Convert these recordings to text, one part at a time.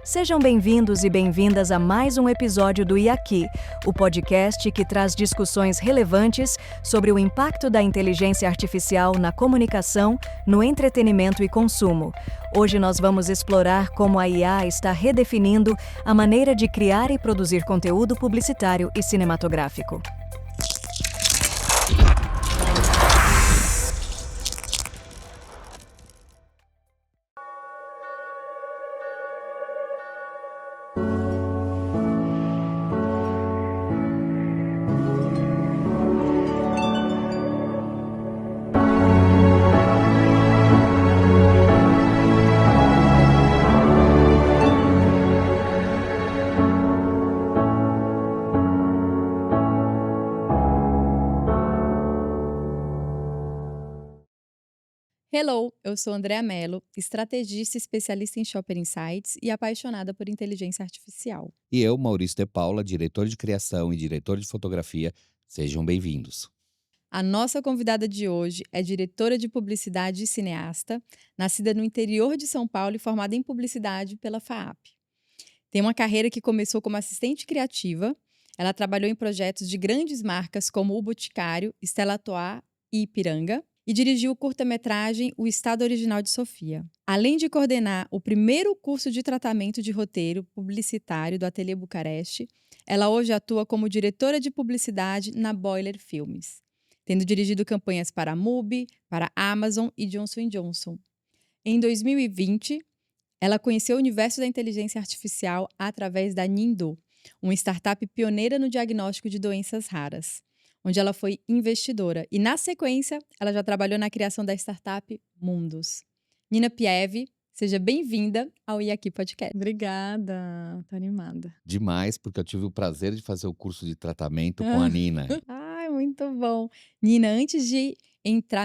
Sejam bem-vindos e bem-vindas a mais um episódio do IAQI, o podcast que traz discussões relevantes sobre o impacto da inteligência artificial na comunicação, no entretenimento e consumo. Hoje nós vamos explorar como a IA está redefinindo a maneira de criar e produzir conteúdo publicitário e cinematográfico. Hello, eu sou Andrea Mello, estrategista especialista em Shopper Insights e apaixonada por inteligência artificial. E eu, Maurício de Paula, diretor de criação e diretor de fotografia. Sejam bem-vindos. A nossa convidada de hoje é diretora de publicidade e cineasta, nascida no interior de São Paulo e formada em publicidade pela FAAP. Tem uma carreira que começou como assistente criativa. Ela trabalhou em projetos de grandes marcas como O Boticário, Stella Artois e Ipiranga, e dirigiu o curta-metragem O Estado Original de Sofia. Além de coordenar o primeiro curso de tratamento de roteiro publicitário do Ateliê Bucareste, ela hoje atua como diretora de publicidade na Boiler Filmes, tendo dirigido campanhas para a MUBI, para a Amazon e Johnson & Johnson. Em 2020, ela conheceu o universo da inteligência artificial através da Nindo, uma startup pioneira no diagnóstico de doenças raras, onde ela foi investidora. E, na sequência, ela já trabalhou na criação da startup Mundus. Nina Pieve, seja bem-vinda ao IAQI Podcast. Obrigada, tô animada. Demais, porque eu tive o prazer de fazer o curso de tratamento com a Nina. Ai, muito bom. Nina, antes de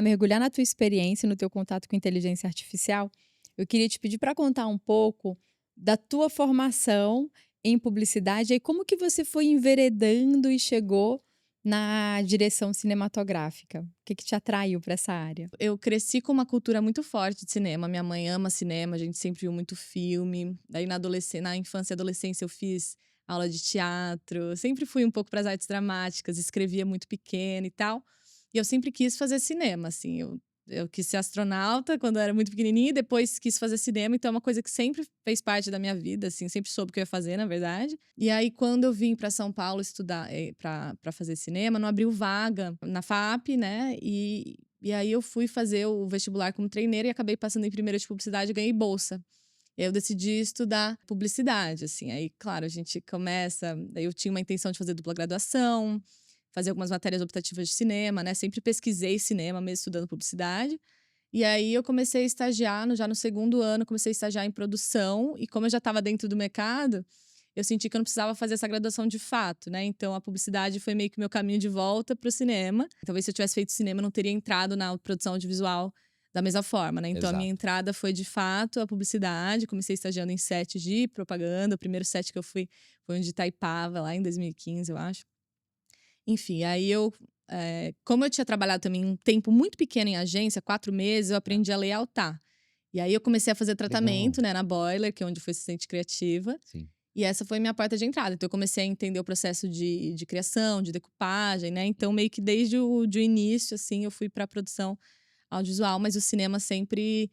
mergulhar na tua experiência, no teu contato com inteligência artificial, eu queria te pedir para contar um pouco da tua formação em publicidade e como que você foi enveredando e chegou na direção cinematográfica. O que te atraiu para essa área? Eu cresci com uma cultura muito forte de cinema. Minha mãe ama cinema, a gente sempre viu muito filme. Daí na infância e adolescência eu fiz aula de teatro. Sempre fui um pouco para as artes dramáticas, escrevia muito pequena e tal. E eu sempre quis fazer cinema, assim. Eu quis ser astronauta quando eu era muito pequenininha e depois quis fazer cinema. Então é uma coisa que sempre fez parte da minha vida, assim. Sempre soube o que eu ia fazer, na verdade. E aí, quando eu vim para São Paulo estudar para fazer cinema, não abriu vaga na FAAP, né? E aí eu fui fazer o vestibular como treineira e acabei passando em primeira de publicidade e ganhei bolsa. E aí eu decidi estudar publicidade, assim. Aí, claro, a gente começa... Daí eu tinha uma intenção de fazer dupla graduação, fazer algumas matérias optativas de cinema, né? Sempre pesquisei cinema, mesmo estudando publicidade. E aí eu comecei a estagiar, já no segundo ano, comecei a estagiar em produção. E como eu já estava dentro do mercado, eu senti que eu não precisava fazer essa graduação de fato, né? Então a publicidade foi meio que meu caminho de volta para o cinema. Talvez se eu tivesse feito cinema, eu não teria entrado na produção audiovisual da mesma forma, né? Então Exato. A minha entrada foi de fato a publicidade. Comecei estagiando em set de propaganda. O primeiro set que eu fui foi um de Itaipava, lá em 2015, eu acho. Enfim, aí como eu tinha trabalhado também um tempo muito pequeno em agência, 4 meses, eu aprendi a layoutar. E aí eu comecei a fazer tratamento, né, na Boiler, que é onde eu fui assistente criativa. Sim. E essa foi minha porta de entrada. Então eu comecei a entender o processo de criação, de decupagem, né? Então meio que desde o início, assim, eu fui para produção audiovisual, mas o cinema sempre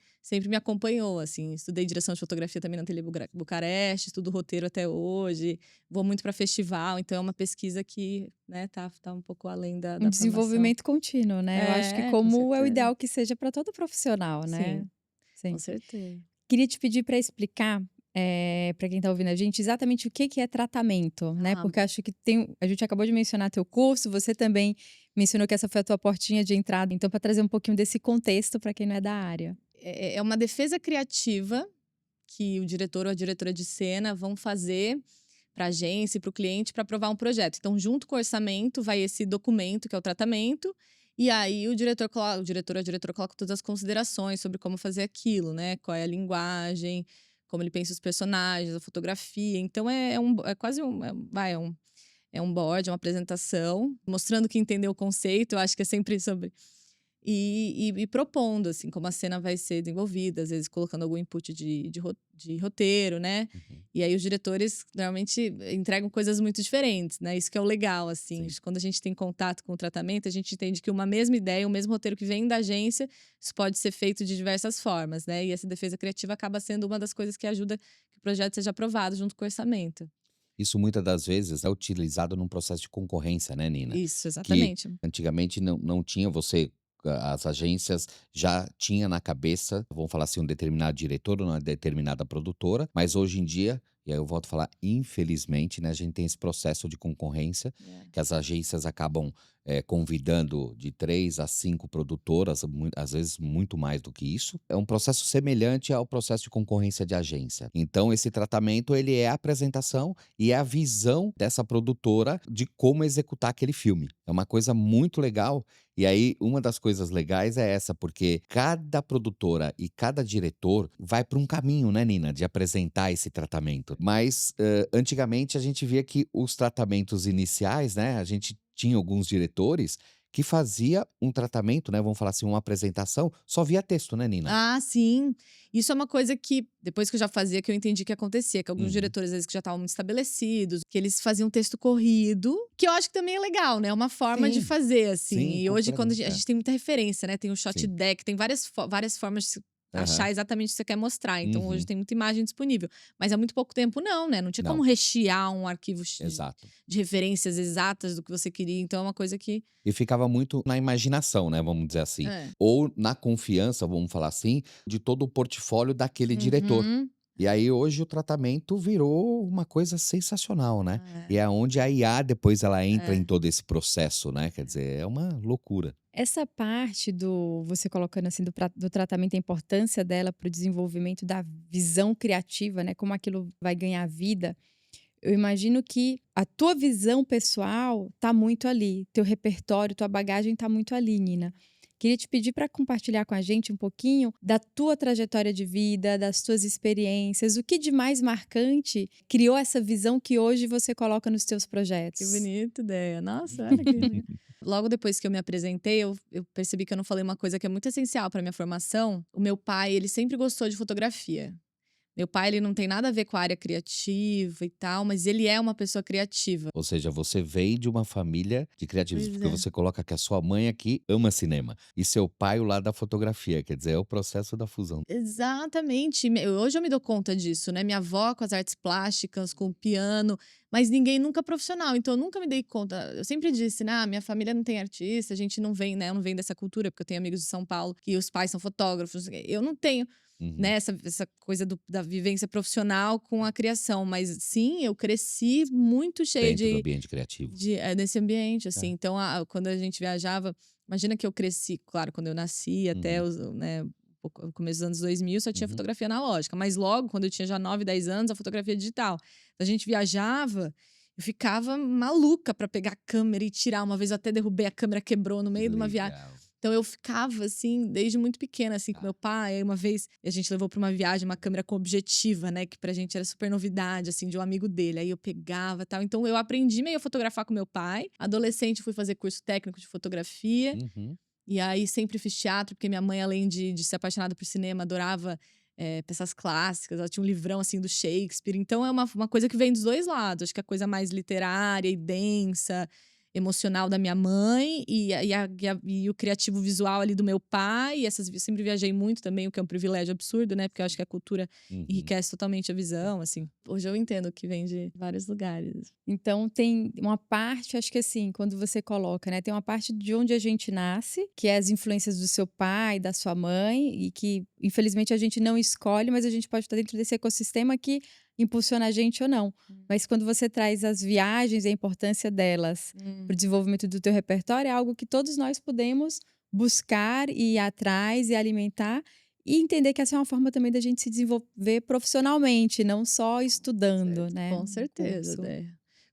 me acompanhou, assim. Estudei direção de fotografia também na Ateliê Bucareste, estudo roteiro até hoje, vou muito para festival, então é uma pesquisa que, né, tá um pouco além da Um desenvolvimento contínuo, né? Eu acho que como é o ideal que seja para todo profissional, né? Sim, com certeza. Queria te pedir para explicar para quem está ouvindo a gente exatamente o que é tratamento, né? Porque eu acho que a gente acabou de mencionar teu curso, você também mencionou que essa foi a tua portinha de entrada. Então, para trazer um pouquinho desse contexto para quem não é da área. É uma defesa criativa que o diretor ou a diretora de cena vão fazer para a agência e para o cliente para aprovar um projeto. Então, junto com o orçamento, vai esse documento, que é o tratamento, e aí o diretor ou a diretora coloca todas as considerações sobre como fazer aquilo, né? Qual é a linguagem, como ele pensa os personagens, a fotografia. Então, é quase um board, uma apresentação, mostrando que entendeu o conceito. Eu acho que é sempre sobre e propondo, assim, como a cena vai ser desenvolvida, às vezes colocando algum input de roteiro, né? Uhum. E aí os diretores normalmente entregam coisas muito diferentes, né? Isso que é o legal, assim. Sim. Quando a gente tem contato com o tratamento, a gente entende que uma mesma ideia, o mesmo roteiro que vem da agência, isso pode ser feito de diversas formas, né? E essa defesa criativa acaba sendo uma das coisas que ajuda que o projeto seja aprovado junto com o orçamento. Isso muitas das vezes é utilizado num processo de concorrência, né, Nina? Isso, Que exatamente. antigamente não tinha você, as agências já tinha na cabeça, vamos falar assim, um determinado diretor ou uma determinada produtora, mas hoje em dia, e aí eu volto a falar, infelizmente, né, a gente tem esse processo de concorrência, É. que as agências acabam convidando de 3 a 5 produtoras, às vezes muito mais do que isso. É um processo semelhante ao processo de concorrência de agência. Então, esse tratamento, ele é a apresentação e é a visão dessa produtora de como executar aquele filme. É uma coisa muito legal. E aí, uma das coisas legais é essa, porque cada produtora e cada diretor vai para um caminho, né, Nina, de apresentar esse tratamento. Mas, antigamente, a gente via que os tratamentos iniciais, né, a gente tinha alguns diretores que fazia um tratamento, né, vamos falar assim, uma apresentação, só via texto, né, Nina? Ah, sim. Isso é uma coisa que, depois que eu já fazia, que eu entendi que acontecia. Que alguns Uhum. diretores, às vezes, que já estavam muito estabelecidos, que eles faziam texto corrido, que eu acho que também é legal, né? É uma forma de Sim, fazer, assim. sim, E hoje, quando completamente. a gente tem muita referência, né? Tem o shot Sim. deck, tem várias formas de Aham. achar exatamente o que você quer mostrar. Então, hoje Uhum. tem muita imagem disponível. Mas há muito pouco tempo, não, né? Não tinha como Não, rechear um arquivo exato. de referências exatas do que você queria. Então, é uma coisa que… E ficava muito na imaginação, né, vamos dizer assim. É. Ou na confiança, vamos falar assim, de todo o portfólio daquele diretor. Uhum. E aí hoje o tratamento virou uma coisa sensacional, né. E é onde a IA depois ela entra em É. todo esse processo, né, quer dizer, é uma loucura. Essa parte do você colocando assim do tratamento, a importância dela para o desenvolvimento da visão criativa, né? Como aquilo vai ganhar vida. Eu imagino que a tua visão pessoal tá muito ali, teu repertório, tua bagagem tá muito ali, Nina. Queria te pedir para compartilhar com a gente um pouquinho da tua trajetória de vida, das tuas experiências, o que de mais marcante criou essa visão que hoje você coloca nos teus Que projetos. bonita ideia. Nossa, olha que legal. Logo depois que eu me apresentei, eu percebi que eu não falei uma coisa que é muito essencial para minha formação. O meu pai, ele sempre gostou de fotografia. Meu pai, ele não tem nada a ver com a área criativa e tal, mas ele é uma pessoa criativa. Ou seja, você veio de uma família de criativos, Pois porque é. você coloca que a sua mãe aqui ama cinema e seu pai o lado da fotografia, quer dizer, é o processo da fusão. Exatamente. Hoje eu me dou conta disso, né? Minha avó com as artes plásticas, com o piano, mas ninguém nunca profissional. Então eu nunca me dei conta. Eu sempre disse, né? Minha família não tem artista, a gente não vem, né? Eu não venho dessa cultura, porque eu tenho amigos de São Paulo que os pais são fotógrafos. Eu não tenho, né, Uhum. essa coisa da vivência profissional com a criação. Mas sim, eu cresci muito cheia Dentro do ambiente criativo. nesse ambiente, É. assim. Então, quando a gente viajava, imagina que eu cresci, claro, quando eu nasci, até Uhum. né, o começo dos anos 2000, só tinha Uhum. fotografia analógica. Mas logo, quando eu tinha já 9, 10 anos, a fotografia digital. A gente viajava, eu ficava maluca para pegar a câmera e tirar. Uma vez eu até derrubei, a câmera quebrou no Que meio de uma viagem. legal. Então eu ficava assim, desde muito pequena, assim, com Tá. meu pai. Aí uma vez a gente levou pra uma viagem uma câmera com objetiva, né? Que pra gente era super novidade, assim, de um amigo dele. Aí eu pegava e tal. Então eu aprendi meio a fotografar com meu pai. Adolescente, fui fazer curso técnico de fotografia. Uhum. E aí sempre fiz teatro, porque minha mãe, além de ser apaixonada por cinema, adorava peças clássicas. Ela tinha um livrão, assim, do Shakespeare. Então é uma coisa que vem dos dois lados. Acho que a coisa mais literária e densa, emocional da minha mãe e o criativo visual ali do meu pai. Eu sempre viajei muito também, o que é um privilégio absurdo, né? Porque eu acho que a cultura Uhum. enriquece totalmente a visão, assim. Hoje eu entendo que vem de vários lugares. Então tem uma parte, acho que assim, quando você coloca, né, tem uma parte de onde a gente nasce, que é as influências do seu pai, da sua mãe, e que infelizmente a gente não escolhe, mas a gente pode estar dentro desse ecossistema que impulsiona a gente ou não. Mas quando você traz as viagens e a importância delas para o desenvolvimento do teu repertório, é algo que todos nós podemos buscar e ir atrás e alimentar e entender que essa é uma forma também da gente se desenvolver profissionalmente, não só estudando, né? Com certeza, Curso. né?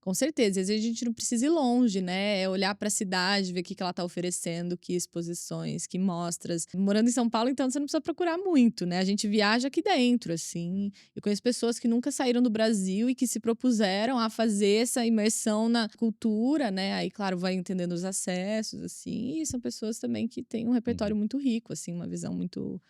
Com certeza, e às vezes a gente não precisa ir longe, né? É olhar para a cidade, ver o que que ela tá oferecendo, que exposições, que mostras. Morando em São Paulo, então você não precisa procurar muito, né? A gente viaja aqui dentro, assim. Eu conheço pessoas que nunca saíram do Brasil e que se propuseram a fazer essa imersão na cultura, né? Aí, claro, vai entendendo os acessos, assim. E são pessoas também que têm um repertório muito rico, assim, uma visão muito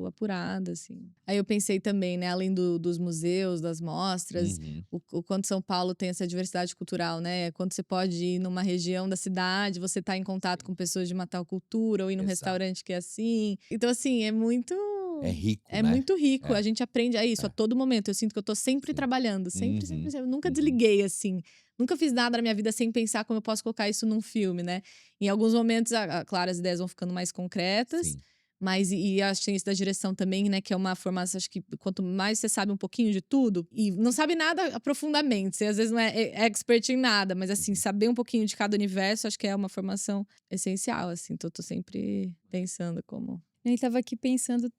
apurada, assim. Aí eu pensei também, né, além dos museus, das mostras, Uhum. o quanto São Paulo tem essa diversidade cultural, né? Quando você pode ir numa região da cidade, você tá em contato com pessoas de uma tal cultura, ou ir num Exato. restaurante que é assim. Então, assim, é muito. É rico, É né? muito rico. É, A gente aprende a isso a é. todo momento. Eu sinto que eu tô sempre Sim. trabalhando, sempre, sempre, Uhum. sempre. Eu nunca Uhum. desliguei, assim. Nunca fiz nada na minha vida sem pensar como eu posso colocar isso num filme, né? Em alguns momentos, claro, as ideias vão ficando mais concretas. Sim. Mas, acho que tem isso da direção também, né? Que é uma formação, acho que quanto mais você sabe um pouquinho de tudo, e não sabe nada aprofundadamente, você às vezes não é expert em nada, mas assim, Uhum. saber um pouquinho de cada universo, acho que é uma formação essencial, assim. Então, eu tô sempre pensando como. Eu estava aqui pensando,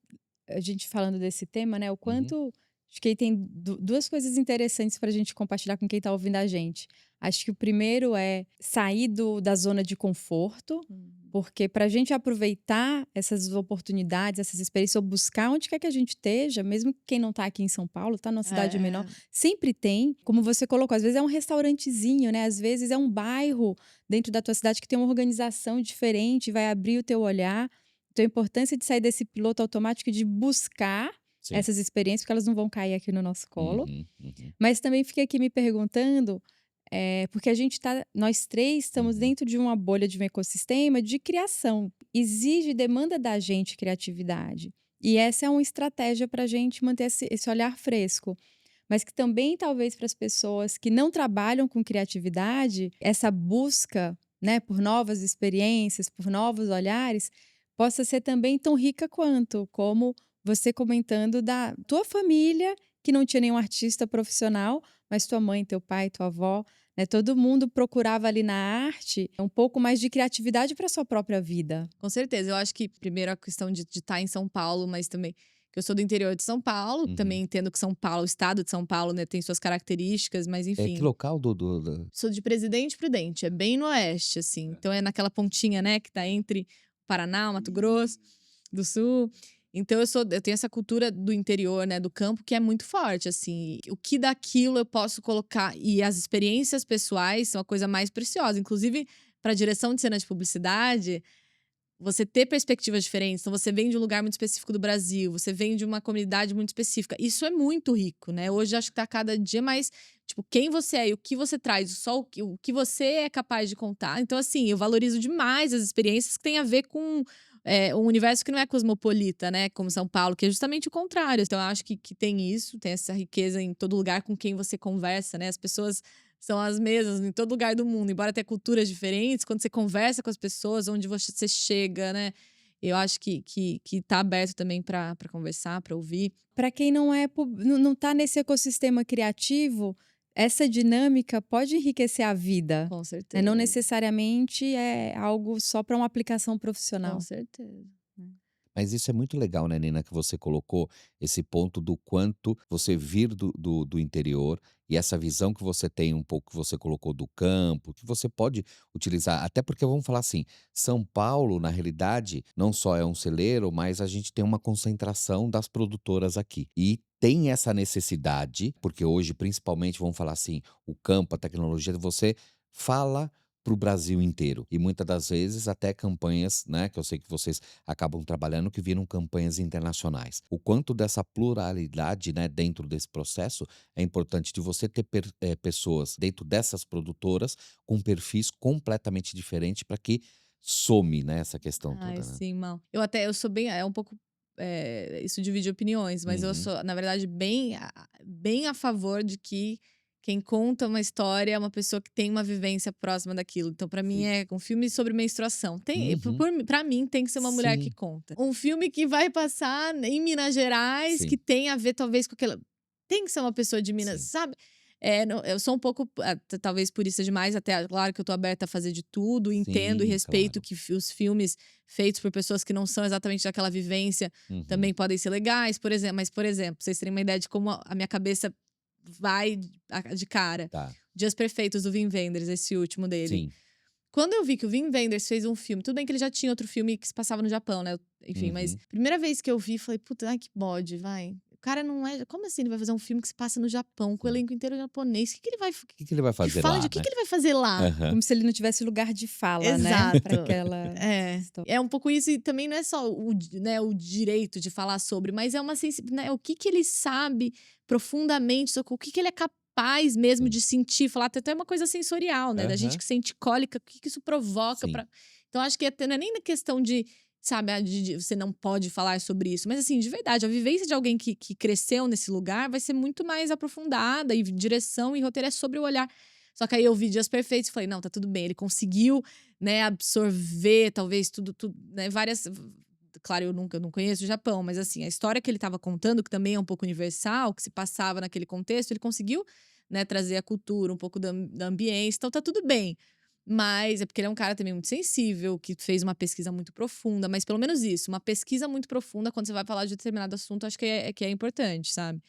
a gente falando desse tema, né? O Uhum. quanto. Acho que aí tem duas coisas interessantes para a gente compartilhar com quem está ouvindo a gente. Acho que o primeiro é sair da zona de conforto, porque para a gente aproveitar essas oportunidades, essas experiências, ou buscar onde quer que a gente esteja, mesmo quem não está aqui em São Paulo, está numa cidade menor, sempre tem. Como você colocou, às vezes é um restaurantezinho, né? Às vezes é um bairro dentro da tua cidade que tem uma organização diferente, vai abrir o teu olhar. Então, a importância de sair desse piloto automático e de buscar Sim. essas experiências, porque elas não vão cair aqui no nosso colo. Uhum. Uhum. Mas também fiquei aqui me perguntando, porque nós três estamos Uhum. dentro de uma bolha de um ecossistema de criação. Exige, demanda da gente criatividade. E essa é uma estratégia para a gente manter esse olhar fresco. Mas que também, talvez, para as pessoas que não trabalham com criatividade, essa busca, né, por novas experiências, por novos olhares, possa ser também tão rica quanto, como você comentando da tua família, que não tinha nenhum artista profissional, mas tua mãe, teu pai, tua avó, né, todo mundo procurava ali na arte um pouco mais de criatividade para sua própria vida. Com certeza. Eu acho que, primeiro, a questão de estar em São Paulo, mas também que eu sou do interior de São Paulo. Uhum. Também entendo que São Paulo, o estado de São Paulo, né, tem suas características, mas Que enfim. local Sou de Presidente Prudente, é bem no oeste, assim. Então é naquela pontinha, né, que tá entre Paraná, Mato Grosso do Sul. Então eu tenho essa cultura do interior, né, do campo, que é muito forte, assim. O que daquilo eu posso colocar, e as experiências pessoais são a coisa mais preciosa. Inclusive, para direção de cena de publicidade, você ter perspectivas diferentes. Então, você vem de um lugar muito específico do Brasil, você vem de uma comunidade muito específica. Isso é muito rico, né? Hoje, acho que tá cada dia mais, tipo, quem você é e o que você traz, só o que você é capaz de contar. Então, assim, eu valorizo demais as experiências que têm a ver com um universo que não é cosmopolita, né? Como São Paulo, que é justamente o contrário. Então, eu acho que tem isso, tem essa riqueza em todo lugar com quem você conversa, né? As pessoas são as mesmas em todo lugar do mundo, embora tenha culturas diferentes, quando você conversa com as pessoas, onde você chega, né? Eu acho que tá aberto também para conversar, para ouvir. Para quem não está nesse ecossistema criativo, essa dinâmica pode enriquecer a vida. Com Né? certeza. Não necessariamente é algo só para uma aplicação Com profissional. certeza. Mas isso é muito legal, né, Nina, que você colocou esse ponto do quanto você vir do interior e essa visão que você tem um pouco, que você colocou do campo, que você pode utilizar. Até porque, vamos falar assim, São Paulo, na realidade, não só é um celeiro, mas a gente tem uma concentração das produtoras aqui. E tem essa necessidade, porque hoje, principalmente, vamos falar assim, o campo, a tecnologia, você fala para o Brasil inteiro. E muitas das vezes até campanhas, né, que eu sei que vocês acabam trabalhando, que viram campanhas internacionais. O quanto dessa pluralidade, né, dentro desse processo é importante de você ter pessoas dentro dessas produtoras com perfis completamente diferentes para que some, né, essa questão Ai, toda, né? sim, mal. Eu sou bem, é um pouco, isso divide opiniões, mas eu Uhum. sou, na verdade, bem a favor de que quem conta uma história é uma pessoa que tem uma vivência próxima daquilo. Então, pra mim, Sim. é um filme sobre menstruação. Uhum. Pra mim, tem que ser uma mulher que Sim. conta. Um filme que vai passar em Minas Gerais, Sim. que tem a ver, talvez, com aquela. Tem que ser uma pessoa de Minas, Sim. sabe? Eu sou um pouco, talvez por isso é demais, até claro que eu tô aberta a fazer de tudo, entendo e Sim, respeito claro. que os filmes feitos por pessoas que não são exatamente daquela vivência Uhum. também podem ser legais, por exemplo, pra vocês terem uma ideia de como a minha cabeça vai de cara. Tá. Dias Perfeitos do Wim Wenders, esse último dele. Sim. Quando eu vi que o Wim Wenders fez um filme, tudo bem que ele já tinha outro filme que se passava no Japão, né? Enfim, mas primeira vez que eu vi, falei, puta, ai que bode, vai. O cara não é. Como assim ele vai fazer um filme que se passa no Japão, com o elenco inteiro japonês? O que ele vai. O que ele vai Que fazer fala lá, de o que né? que ele vai fazer lá? Aham. Como se ele não tivesse lugar de fala, né? Exato. Pra aquela É. história. É um pouco isso, e também não é só né, o direito de falar sobre, mas é uma né, o que ele sabe profundamente, o que ele é capaz mesmo Sim. de sentir, falar até uma coisa sensorial, né? Da gente Aham. que sente cólica, o que isso provoca Sim. pra. Então, acho que não é nem na questão de, sabe, você não pode falar sobre isso, mas assim, de verdade, a vivência de alguém que cresceu nesse lugar vai ser muito mais aprofundada, e direção e roteiro é sobre o olhar. Só que aí eu vi Dias Perfeitos e falei, não, tá tudo bem. Ele conseguiu, né, absorver, talvez, tudo, né, várias. Claro, eu não conheço o Japão, mas assim, a história que ele estava contando, que também é um pouco universal, que se passava naquele contexto, ele conseguiu, né, trazer a cultura, um pouco da ambiência, então tá tudo bem. Mas é porque ele é um cara também muito sensível, que fez uma pesquisa muito profunda, mas pelo menos isso, uma pesquisa muito profunda, quando você vai falar de determinado assunto, acho que é importante, sabe?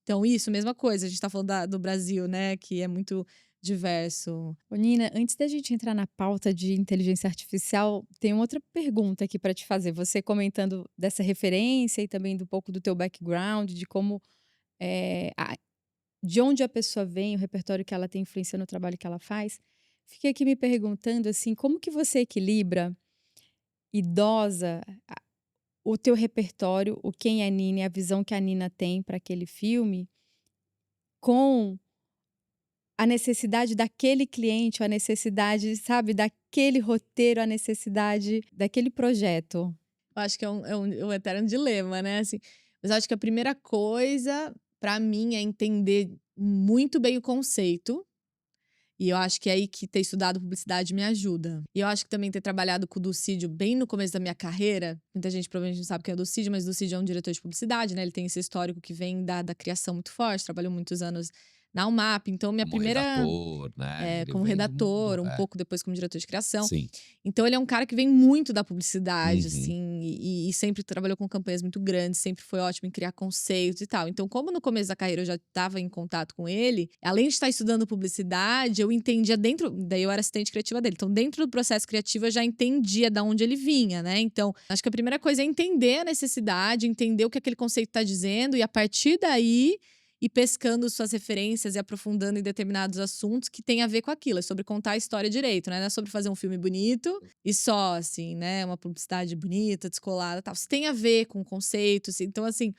Então, isso, mesma coisa, a gente tá falando do Brasil, né, que é muito diverso. Ô, Nina, antes da gente entrar na pauta de inteligência artificial, tem outra pergunta aqui para te fazer. Você comentando dessa referência e também do pouco do teu background, de como, de onde a pessoa vem, o repertório que ela tem influência no trabalho que ela faz. Fiquei aqui me perguntando assim, como que você equilibra e dosa o teu repertório, o quem é a Nina e a visão que a Nina tem para aquele filme, com a necessidade daquele cliente, a necessidade, sabe, daquele roteiro, a necessidade daquele projeto. Eu acho que é um eterno dilema, né, assim. Mas eu acho que a primeira coisa, pra mim, é entender muito bem o conceito. E eu acho que é aí que ter estudado publicidade me ajuda. E eu acho que também ter trabalhado com o Dulcídio bem no começo da minha carreira. Muita gente provavelmente não sabe quem é o Dulcídio, mas o Dulcídio é um diretor de publicidade, né? Ele tem esse histórico que vem da criação muito forte, trabalhou muitos anos na UMAP. Então, minha Como primeira. redator, né? Ele Como vem do redator, mundo. um pouco depois como diretor de criação. Sim. Então, ele é um cara que vem muito da publicidade, Uhum. assim, e sempre trabalhou com campanhas muito grandes, sempre foi ótimo em criar conceitos e tal. Então, como no começo da carreira eu já estava em contato com ele, além de estar estudando publicidade, eu entendia daí eu era assistente criativa dele. Então, dentro do processo criativo, eu já entendia de onde ele vinha, né? Então, acho que a primeira coisa é entender a necessidade, entender o que aquele conceito está dizendo, e a partir daí e pescando suas referências e aprofundando em determinados assuntos que tem a ver com aquilo. É sobre contar a história direito, né? Não é sobre fazer um filme bonito e só, assim, né? Uma publicidade bonita, descolada e tal. Isso tem a ver com conceitos. Então, assim,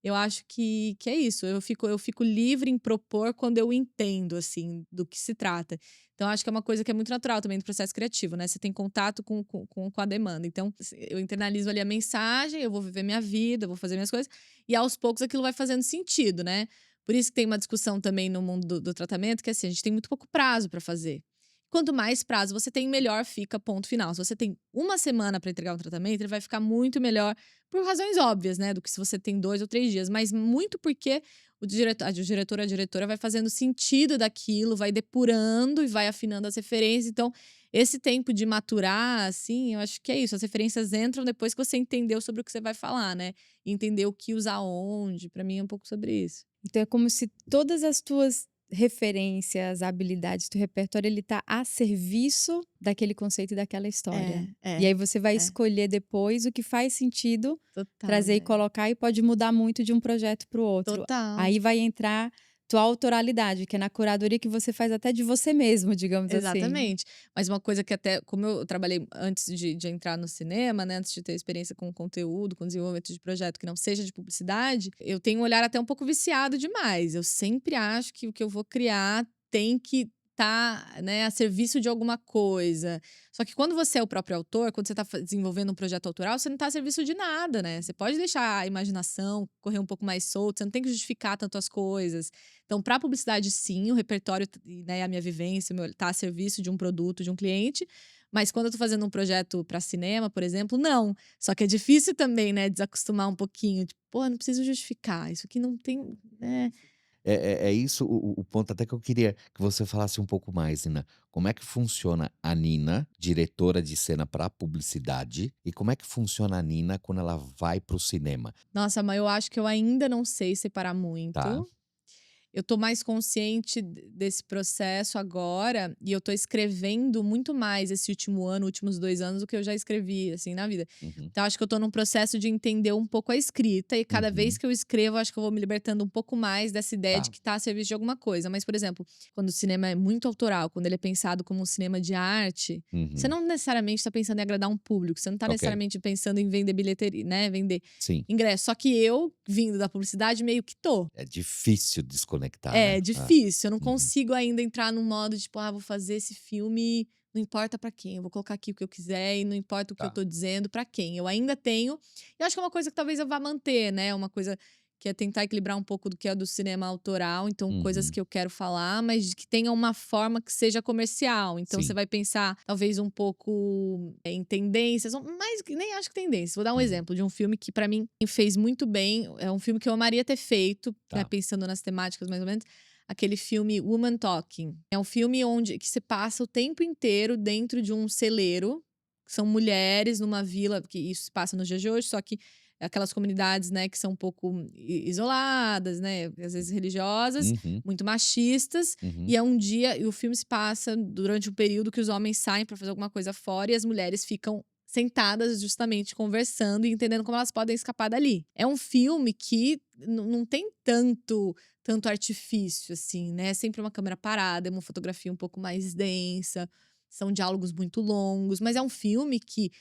eu acho que é isso. Eu fico livre em propor quando eu entendo, assim, do que se trata. Então, acho que é uma coisa que é muito natural também do processo criativo, né? Você tem contato com a demanda. Então, eu internalizo ali a mensagem, eu vou viver minha vida, eu vou fazer minhas coisas, e aos poucos aquilo vai fazendo sentido, né? Por isso que tem uma discussão também no mundo do tratamento, que assim, a gente tem muito pouco prazo para fazer. Quanto mais prazo você tem, melhor fica, ponto final. Se você tem uma semana para entregar um tratamento, ele vai ficar muito melhor, por razões óbvias, né? Do que se você tem 2 ou 3 dias. Mas muito porque o diretor, a diretora vai fazendo sentido daquilo, vai depurando e vai afinando as referências. Então, esse tempo de maturar, assim, eu acho que é isso. As referências entram depois que você entendeu sobre o que você vai falar, né? E entender o que usar onde. Para mim é um pouco sobre isso. Então é como se todas as tuas referências, habilidades, teu repertório, ele tá a serviço daquele conceito e daquela história. E aí você vai escolher depois o que faz sentido Total, trazer e colocar, e pode mudar muito de um projeto para o outro. Total. Aí vai entrar tua autoralidade, que é na curadoria que você faz até de você mesmo, digamos assim. Exatamente. Mas uma coisa que até, como eu trabalhei antes de entrar no cinema, né, antes de ter experiência com conteúdo, com desenvolvimento de projeto que não seja de publicidade, eu tenho um olhar até um pouco viciado demais. Eu sempre acho que o que eu vou criar tem que estar, né, a serviço de alguma coisa. Só que quando você é o próprio autor, quando você está desenvolvendo um projeto autoral, você não está a serviço de nada, né? Você pode deixar a imaginação correr um pouco mais solta, você não tem que justificar tanto as coisas. Então, para a publicidade, sim, o repertório, né, a minha vivência está a serviço de um produto, de um cliente. Mas quando eu tô fazendo um projeto para cinema, por exemplo, não. Só que é difícil também, né, desacostumar um pouquinho. Tipo, pô, não preciso justificar. Isso aqui não tem, né? É isso o ponto até que eu queria que você falasse um pouco mais, Nina. Como é que funciona a Nina, diretora de cena para publicidade, e como é que funciona a Nina quando ela vai para o cinema? Nossa, mas eu acho que eu ainda não sei separar muito. Tá. eu tô mais consciente desse processo agora e eu tô escrevendo muito mais esse último ano, últimos 2 anos, do que eu já escrevi, assim, na vida. Uhum. Então, acho que eu tô num processo de entender um pouco a escrita e cada vez Uhum. que eu escrevo, acho que eu vou me libertando um pouco mais dessa ideia de Tá. que tá a serviço de alguma coisa. Mas, por exemplo, quando o cinema é muito autoral, quando ele é pensado como um cinema de arte, você Uhum. não necessariamente tá pensando em agradar um público, você não tá Ok. necessariamente pensando em vender bilheteria, né, vender Sim. ingresso. Só que eu, vindo da publicidade, meio que tô. É difícil desconectar, É né? difícil, eu não Uhum. consigo ainda entrar num modo tipo, vou fazer esse filme, não importa pra quem, eu vou colocar aqui o que eu quiser e não importa o que eu Tá. tô dizendo pra quem. Eu ainda tenho, e acho que é uma coisa que talvez eu vá manter, né? Uma coisa que é tentar equilibrar um pouco do que é do cinema autoral, então coisas Uhum. que eu quero falar, mas que tenha uma forma que seja comercial. Então você Sim. vai pensar talvez um pouco em tendências, mas nem acho que tendências. Vou dar um Uhum. exemplo de um filme que pra mim fez muito bem, é um filme que eu amaria ter feito, né, Tá. pensando nas temáticas mais ou menos, aquele filme Woman Talking. É um filme onde que se passa o tempo inteiro dentro de um celeiro. São mulheres numa vila, que isso se passa nos dias de hoje, só que aquelas comunidades, né, que são um pouco isoladas, né, às vezes religiosas, Uhum. muito machistas. Uhum. E é um dia, e o filme se passa durante um período que os homens saem para fazer alguma coisa fora e as mulheres ficam sentadas justamente conversando e entendendo como elas podem escapar dali. É um filme que não tem tanto artifício, assim, né? É sempre uma câmera parada, é uma fotografia um pouco mais densa, são diálogos muito longos, mas é um filme que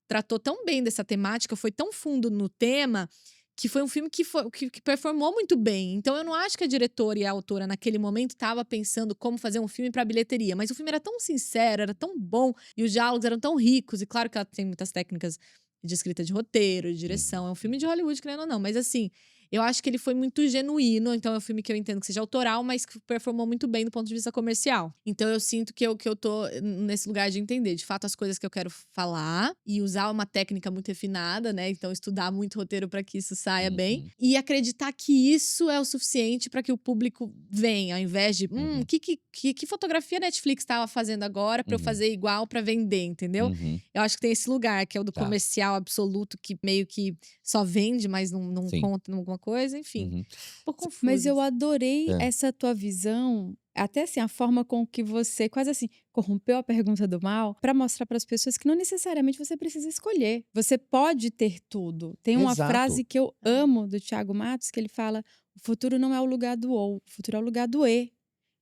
tratou tão bem dessa temática, foi tão fundo no tema, que foi um filme que performou muito bem. Então eu não acho que a diretora e a autora naquele momento estava pensando como fazer um filme para bilheteria, mas o filme era tão sincero, era tão bom e os diálogos eram tão ricos, e claro que ela tem muitas técnicas de escrita de roteiro, de direção, é um filme de Hollywood, querendo ou não, mas assim, eu acho que ele foi muito genuíno, então é um filme que eu entendo que seja autoral, mas que performou muito bem do ponto de vista comercial. Então eu sinto que eu tô nesse lugar de entender, de fato, as coisas que eu quero falar e usar uma técnica muito refinada, né? Então estudar muito roteiro para que isso saia bem Uhum. e acreditar que isso é o suficiente para que o público venha, ao invés de, Uhum. que fotografia a Netflix estava fazendo agora para eu Uhum. fazer igual para vender, entendeu? Uhum. Eu acho que tem esse lugar, que é o do Tá. comercial absoluto, que meio que só vende, mas não Sim. conta alguma coisa, enfim. Uhum. Um pouco Mas confuso. eu adorei É. essa tua visão, até assim, a forma com que você quase assim corrompeu a pergunta do mal para mostrar para as pessoas que não necessariamente você precisa escolher. Você pode ter tudo. Tem uma frase Exato. que eu amo do Thiago Matos que ele fala: "O futuro não é o lugar do ou, o futuro é o lugar do e".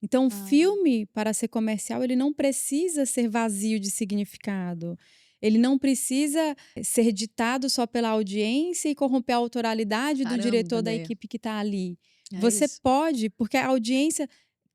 Então, o Ah, filme, para ser comercial, ele não precisa ser vazio de significado. Ele não precisa ser ditado só pela audiência e corromper a autoralidade do caramba, diretor da ideia. equipe que está ali. É Você isso. pode, porque a audiência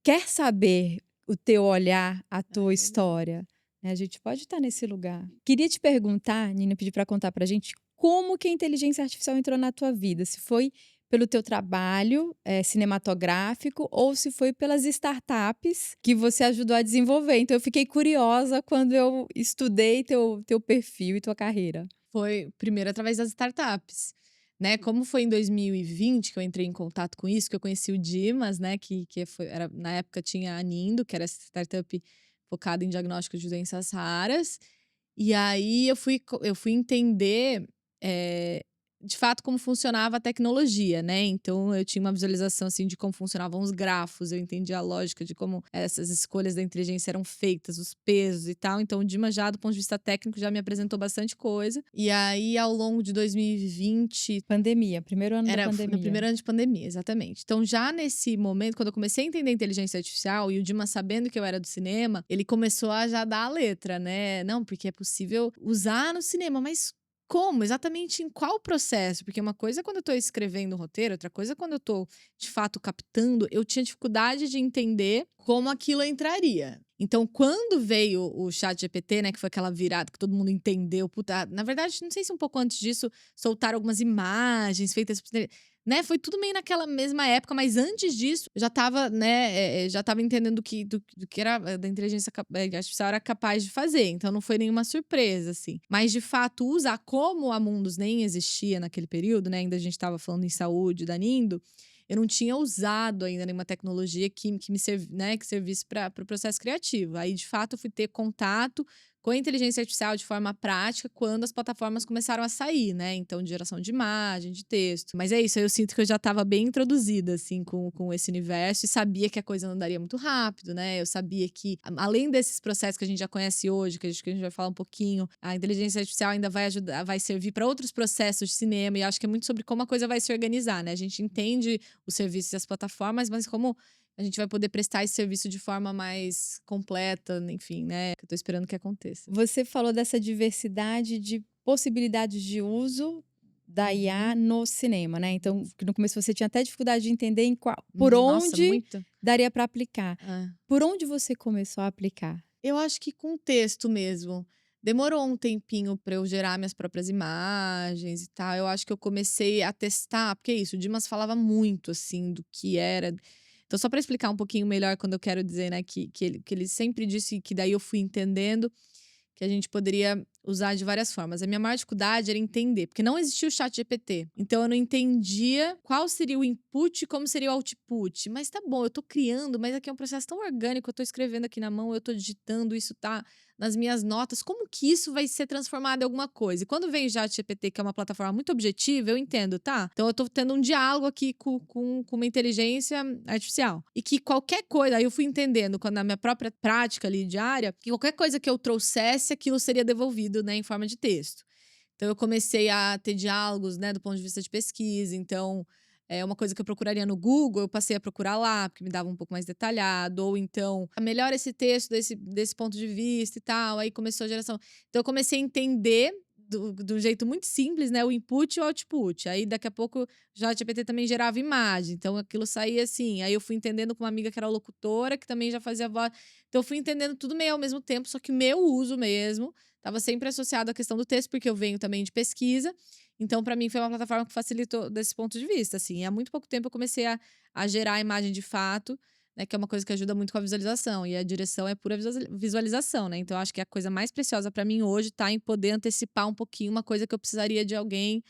quer saber o teu olhar, a É tua verdade. história, né, a gente pode estar nesse lugar. Queria te perguntar, Nina, pedir para contar pra gente, como que a inteligência artificial entrou na tua vida? Se foi pelo teu trabalho, cinematográfico ou se foi pelas startups que você ajudou a desenvolver. Então eu fiquei curiosa quando eu estudei teu perfil e tua carreira. Foi primeiro através das startups, né? Como foi em 2020 que eu entrei em contato com isso, que eu conheci o Dimas, né? Era, na época tinha a Nindo, que era essa startup focada em diagnóstico de doenças raras. E aí eu fui entender, de fato, como funcionava a tecnologia, né? Então eu tinha uma visualização assim de como funcionavam os grafos, eu entendi a lógica de como essas escolhas da inteligência eram feitas, os pesos e tal. Então o Dima já, do ponto de vista técnico, já me apresentou bastante coisa. E aí, ao longo de 2020, Pandemia, primeiro ano da era no pandemia. primeiro ano de pandemia, exatamente. Então, já nesse momento, quando eu comecei a entender inteligência artificial e o Dima sabendo que eu era do cinema, ele começou a já dar a letra, né? Não, porque é possível usar no cinema, mas como? Exatamente em qual processo? Porque uma coisa é quando eu tô escrevendo o roteiro, outra coisa é quando eu tô, de fato, captando. Eu tinha dificuldade de entender como aquilo entraria. Então, quando veio o ChatGPT, né, que foi aquela virada que todo mundo entendeu, puta, na verdade, não sei se um pouco antes disso, soltaram algumas imagens feitas, né, foi tudo meio naquela mesma época, mas antes disso, eu já estava, né, já estava entendendo do que era da inteligência artificial era capaz de fazer, então não foi nenhuma surpresa, assim. Mas, de fato, usar como a Mundus nem existia naquele período, né, ainda a gente estava falando em saúde, da Nindo, eu não tinha usado ainda nenhuma tecnologia que me né, que servisse para o processo criativo. Aí, de fato, eu fui ter contato com a inteligência artificial de forma prática quando as plataformas começaram a sair, né? Então, de geração de imagem, de texto. Mas é isso, eu sinto que eu já estava bem introduzida, assim, com esse universo e sabia que a coisa não andaria muito rápido, né? Eu sabia que, além desses processos que a gente já conhece hoje, que a gente vai falar um pouquinho, a inteligência artificial ainda vai ajudar, vai servir para outros processos de cinema e acho que é muito sobre como a coisa vai se organizar, né? A gente entende os serviços e as plataformas, mas como a gente vai poder prestar esse serviço de forma mais completa, enfim, né? Que eu tô esperando que aconteça. Você falou dessa diversidade de possibilidades de uso da IA no cinema, né? Então, que no começo você tinha até dificuldade de entender por Nossa, onde muito. daria para aplicar. É. Por onde você começou a aplicar? Eu acho que com texto mesmo. Demorou um tempinho para eu gerar minhas próprias imagens e tal. Eu acho que eu comecei a testar, porque é isso, o Dimas falava muito, assim, do que era. Então, só para explicar um pouquinho melhor, quando eu quero dizer, né, que ele sempre disse, que daí eu fui entendendo que a gente poderia usar de várias formas. A minha maior dificuldade era entender, porque não existia o chat GPT. Então, eu não entendia qual seria o input e como seria o output. Mas tá bom, eu tô criando, mas aqui é um processo tão orgânico, eu tô escrevendo aqui na mão, eu tô digitando, isso tá nas minhas notas. Como que isso vai ser transformado em alguma coisa? E quando vem o chat GPT, que é uma plataforma muito objetiva, eu entendo, tá? Então, eu tô tendo um diálogo aqui com uma inteligência artificial. E que qualquer coisa, aí eu fui entendendo, quando na minha própria prática ali diária, que qualquer coisa que eu trouxesse, aquilo seria devolvido, né, em forma de texto. Então, eu comecei a ter diálogos, né, do ponto de vista de pesquisa. Então, uma coisa que eu procuraria no Google, eu passei a procurar lá, porque me dava um pouco mais detalhado. Ou então, melhora esse texto desse ponto de vista e tal. Aí começou a geração. Então, eu comecei a entender do jeito muito simples, né? O input e o output. Aí, daqui a pouco, já o GPT também gerava imagem. Então, aquilo saía assim. Aí, eu fui entendendo com uma amiga que era locutora, que também já fazia voz. Então, eu fui entendendo tudo meio ao mesmo tempo, só que o meu uso mesmo estava sempre associado à questão do texto, porque eu venho também de pesquisa. Então, para mim, foi uma plataforma que facilitou desse ponto de vista, assim. Há muito pouco tempo eu comecei a gerar a imagem de fato, né? Que é uma coisa que ajuda muito com a visualização. E a direção é pura visualização, né? Então, eu acho que a coisa mais preciosa para mim hoje tá em poder antecipar um pouquinho uma coisa que eu precisaria de alguém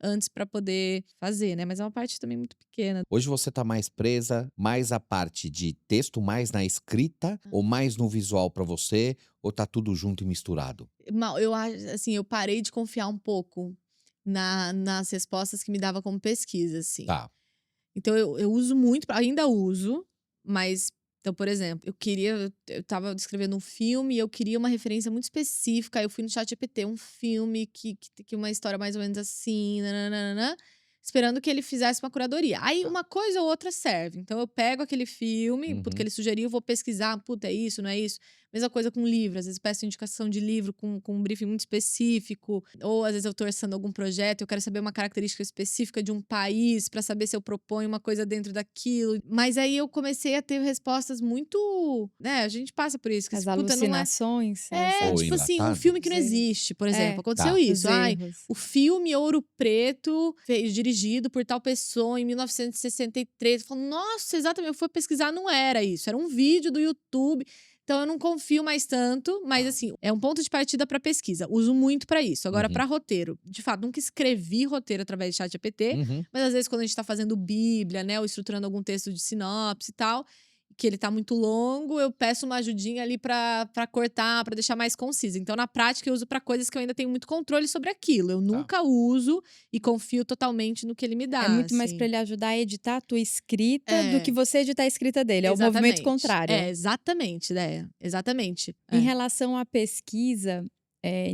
antes para poder fazer, né? Mas é uma parte também muito pequena. Hoje você tá mais presa, mais a parte de texto, mais na escrita, ou mais no visual para você, ou tá tudo junto e misturado? Eu acho, assim, eu parei de confiar um pouco nas respostas que me dava como pesquisa, assim. Tá. Então, eu uso muito, ainda uso, mas, então, por exemplo, eu tava descrevendo um filme e eu queria uma referência muito específica. Aí eu fui no chat GPT, um filme que uma história mais ou menos assim, nananana, esperando que ele fizesse uma curadoria. Aí uma coisa ou outra serve. Então, eu pego aquele filme, porque ele sugeriu, eu vou pesquisar, puta, é isso, não é isso? Mesma coisa com livro, às vezes peço indicação de livro com um briefing muito específico, ou às vezes eu tô orçando algum projeto, eu quero saber uma característica específica de um país, para saber se eu proponho uma coisa dentro daquilo. Mas aí eu comecei a ter respostas muito, né, a gente passa por isso, que As puta, não é... alucinações. Ou tipo assim, um enlatado. filme que não Sim. existe, por exemplo. Aconteceu Tá. isso. Os Ai, erros. o filme Ouro Preto, dirigido por tal pessoa em 1963. Eu falo, nossa, exatamente, eu fui pesquisar, não era isso. Era um vídeo do YouTube. Então, eu não confio mais tanto, mas assim, é um ponto de partida para pesquisa. Uso muito para isso. Agora, para roteiro, de fato, nunca escrevi roteiro através de ChatGPT, mas às vezes quando a gente tá fazendo Bíblia, né, ou estruturando algum texto de sinopse e tal, que ele tá muito longo, eu peço uma ajudinha ali pra cortar, pra deixar mais conciso. Então, na prática, eu uso pra coisas que eu ainda tenho muito controle sobre aquilo. Eu nunca uso e confio totalmente no que ele me dá. É muito mais assim. para ele ajudar a editar a tua escrita É. do que você editar a escrita dele. É o movimento Exatamente. contrário. Exatamente, né? Exatamente. Em relação à pesquisa,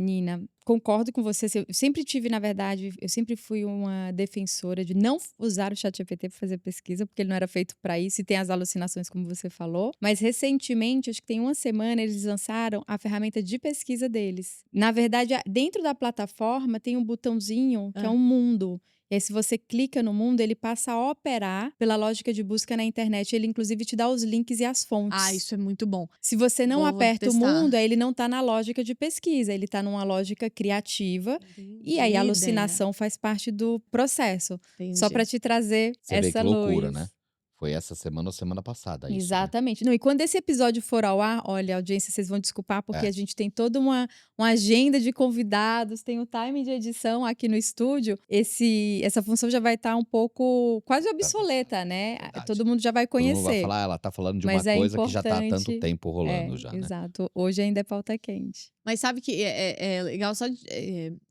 Nina, concordo com você. Eu sempre tive, na verdade, eu sempre fui uma defensora de não usar o ChatGPT para fazer pesquisa, porque ele não era feito para isso e tem as alucinações, como você falou. Mas recentemente, acho que tem uma semana, eles lançaram a ferramenta de pesquisa deles. Na verdade, dentro da plataforma tem um botãozinho que é um mundo. E aí, se você clica no mundo, ele passa a operar pela lógica de busca na internet. Ele, inclusive, te dá os links e as fontes. Ah, isso é muito bom. Se você não Vou aperta o testar. mundo, aí ele não tá na lógica de pesquisa, ele tá numa lógica criativa. E aí a alucinação faz parte do processo. Só para te trazer Você vê essa que loucura, luz. né? Foi essa semana ou semana passada isso, né? Exatamente. Não, e quando esse episódio for ao ar, olha, audiência, vocês vão desculpar, porque a gente tem toda uma agenda de convidados, tem o time de edição aqui no estúdio. Essa função já vai estar um pouco quase obsoleta, né? Verdade. Todo mundo já vai Todo mundo vai conhecer. falar, ela tá falando de uma Mas é coisa que já tá há tanto importante. tempo rolando já, né? Exato. Hoje ainda é pauta quente. Mas sabe que é legal só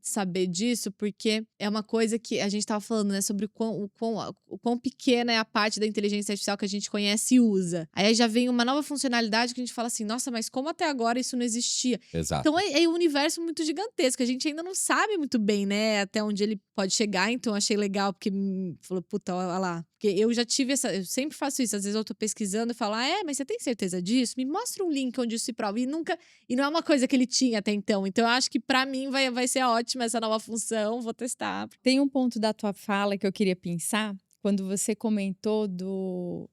saber disso, porque é uma coisa que a gente estava falando, né, sobre o quão pequena é a parte da inteligência artificial que a gente conhece e usa. Aí já vem uma nova funcionalidade que a gente fala assim, nossa, mas como até agora isso não existia? Então Exato. é um universo muito gigantesco, a gente ainda não sabe muito bem, né, até onde ele pode chegar, então achei legal, porque falou, puta, olha lá. Porque eu já tive eu sempre faço isso, às vezes eu tô pesquisando e falo, mas você tem certeza disso? Me mostra um link onde isso se prova. E não é uma coisa que ele tinha até então. Então, eu acho que pra mim vai ser ótima essa nova função, vou testar. Tem um ponto da tua fala que eu queria pensar, quando você comentou do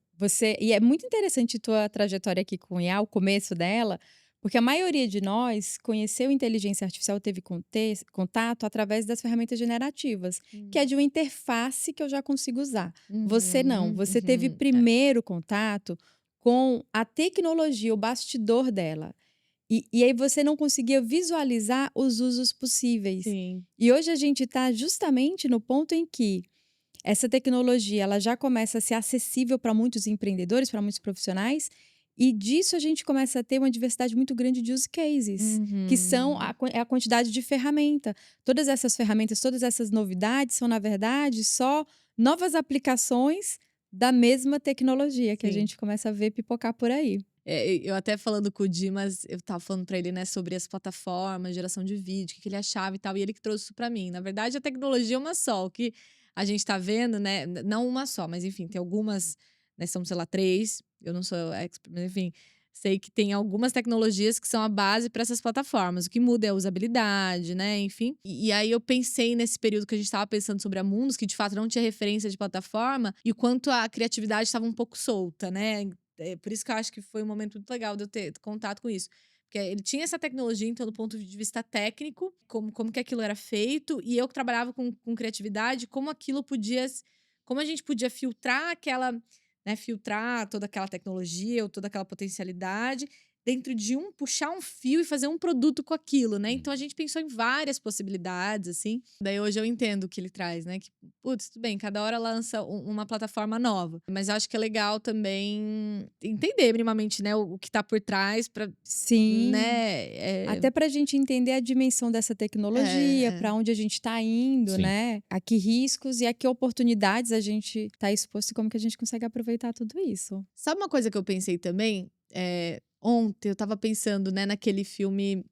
e é muito interessante tua trajetória aqui com o IA, o começo dela, porque a maioria de nós conheceu inteligência artificial, teve contato através das ferramentas generativas, que é de uma interface que eu já consigo usar. Você não, você teve Uhum. primeiro contato com a tecnologia, o bastidor dela. E aí você não conseguia visualizar os usos possíveis. Sim. E hoje a gente está justamente no ponto em que essa tecnologia ela já começa a ser acessível para muitos empreendedores, para muitos profissionais, e disso a gente começa a ter uma diversidade muito grande de use cases, que são Uhum. a quantidade de ferramenta. Todas essas ferramentas, todas essas novidades são, na verdade, só novas aplicações da mesma tecnologia que a Sim. gente começa a ver pipocar por aí. Eu até falando com o Dimas, eu tava falando pra ele, né, sobre as plataformas, geração de vídeo, o que ele achava e tal, e ele que trouxe isso pra mim. Na verdade, a tecnologia é uma só, o que a gente tá vendo, né, não uma só, mas enfim, tem algumas, né, são, sei lá, 3, eu não sou expert, mas enfim, sei que tem algumas tecnologias que são a base para essas plataformas. O que muda é a usabilidade, né, enfim. E aí eu pensei nesse período que a gente tava pensando sobre a Mundus, que de fato não tinha referência de plataforma, e o quanto a criatividade estava um pouco solta, né. Por isso que eu acho que foi um momento muito legal de eu ter contato com isso. Porque ele tinha essa tecnologia, então, do ponto de vista técnico, como que aquilo era feito, e eu que trabalhava com criatividade, como a gente podia filtrar aquela, né, filtrar toda aquela tecnologia ou toda aquela potencialidade dentro de puxar um fio e fazer um produto com aquilo, né? Então a gente pensou em várias possibilidades, assim. Daí hoje eu entendo o que ele traz, né? Que, putz, tudo bem, cada hora lança uma plataforma nova. Mas eu acho que é legal também entender minimamente, né, o que tá por trás pra, Sim. né? Até para a gente entender a dimensão dessa tecnologia, para onde a gente está indo, Sim. né? A que riscos e a que oportunidades a gente está exposto e como que a gente consegue aproveitar tudo isso. Sabe uma coisa que eu pensei também? Ontem eu tava pensando, né, naquele filme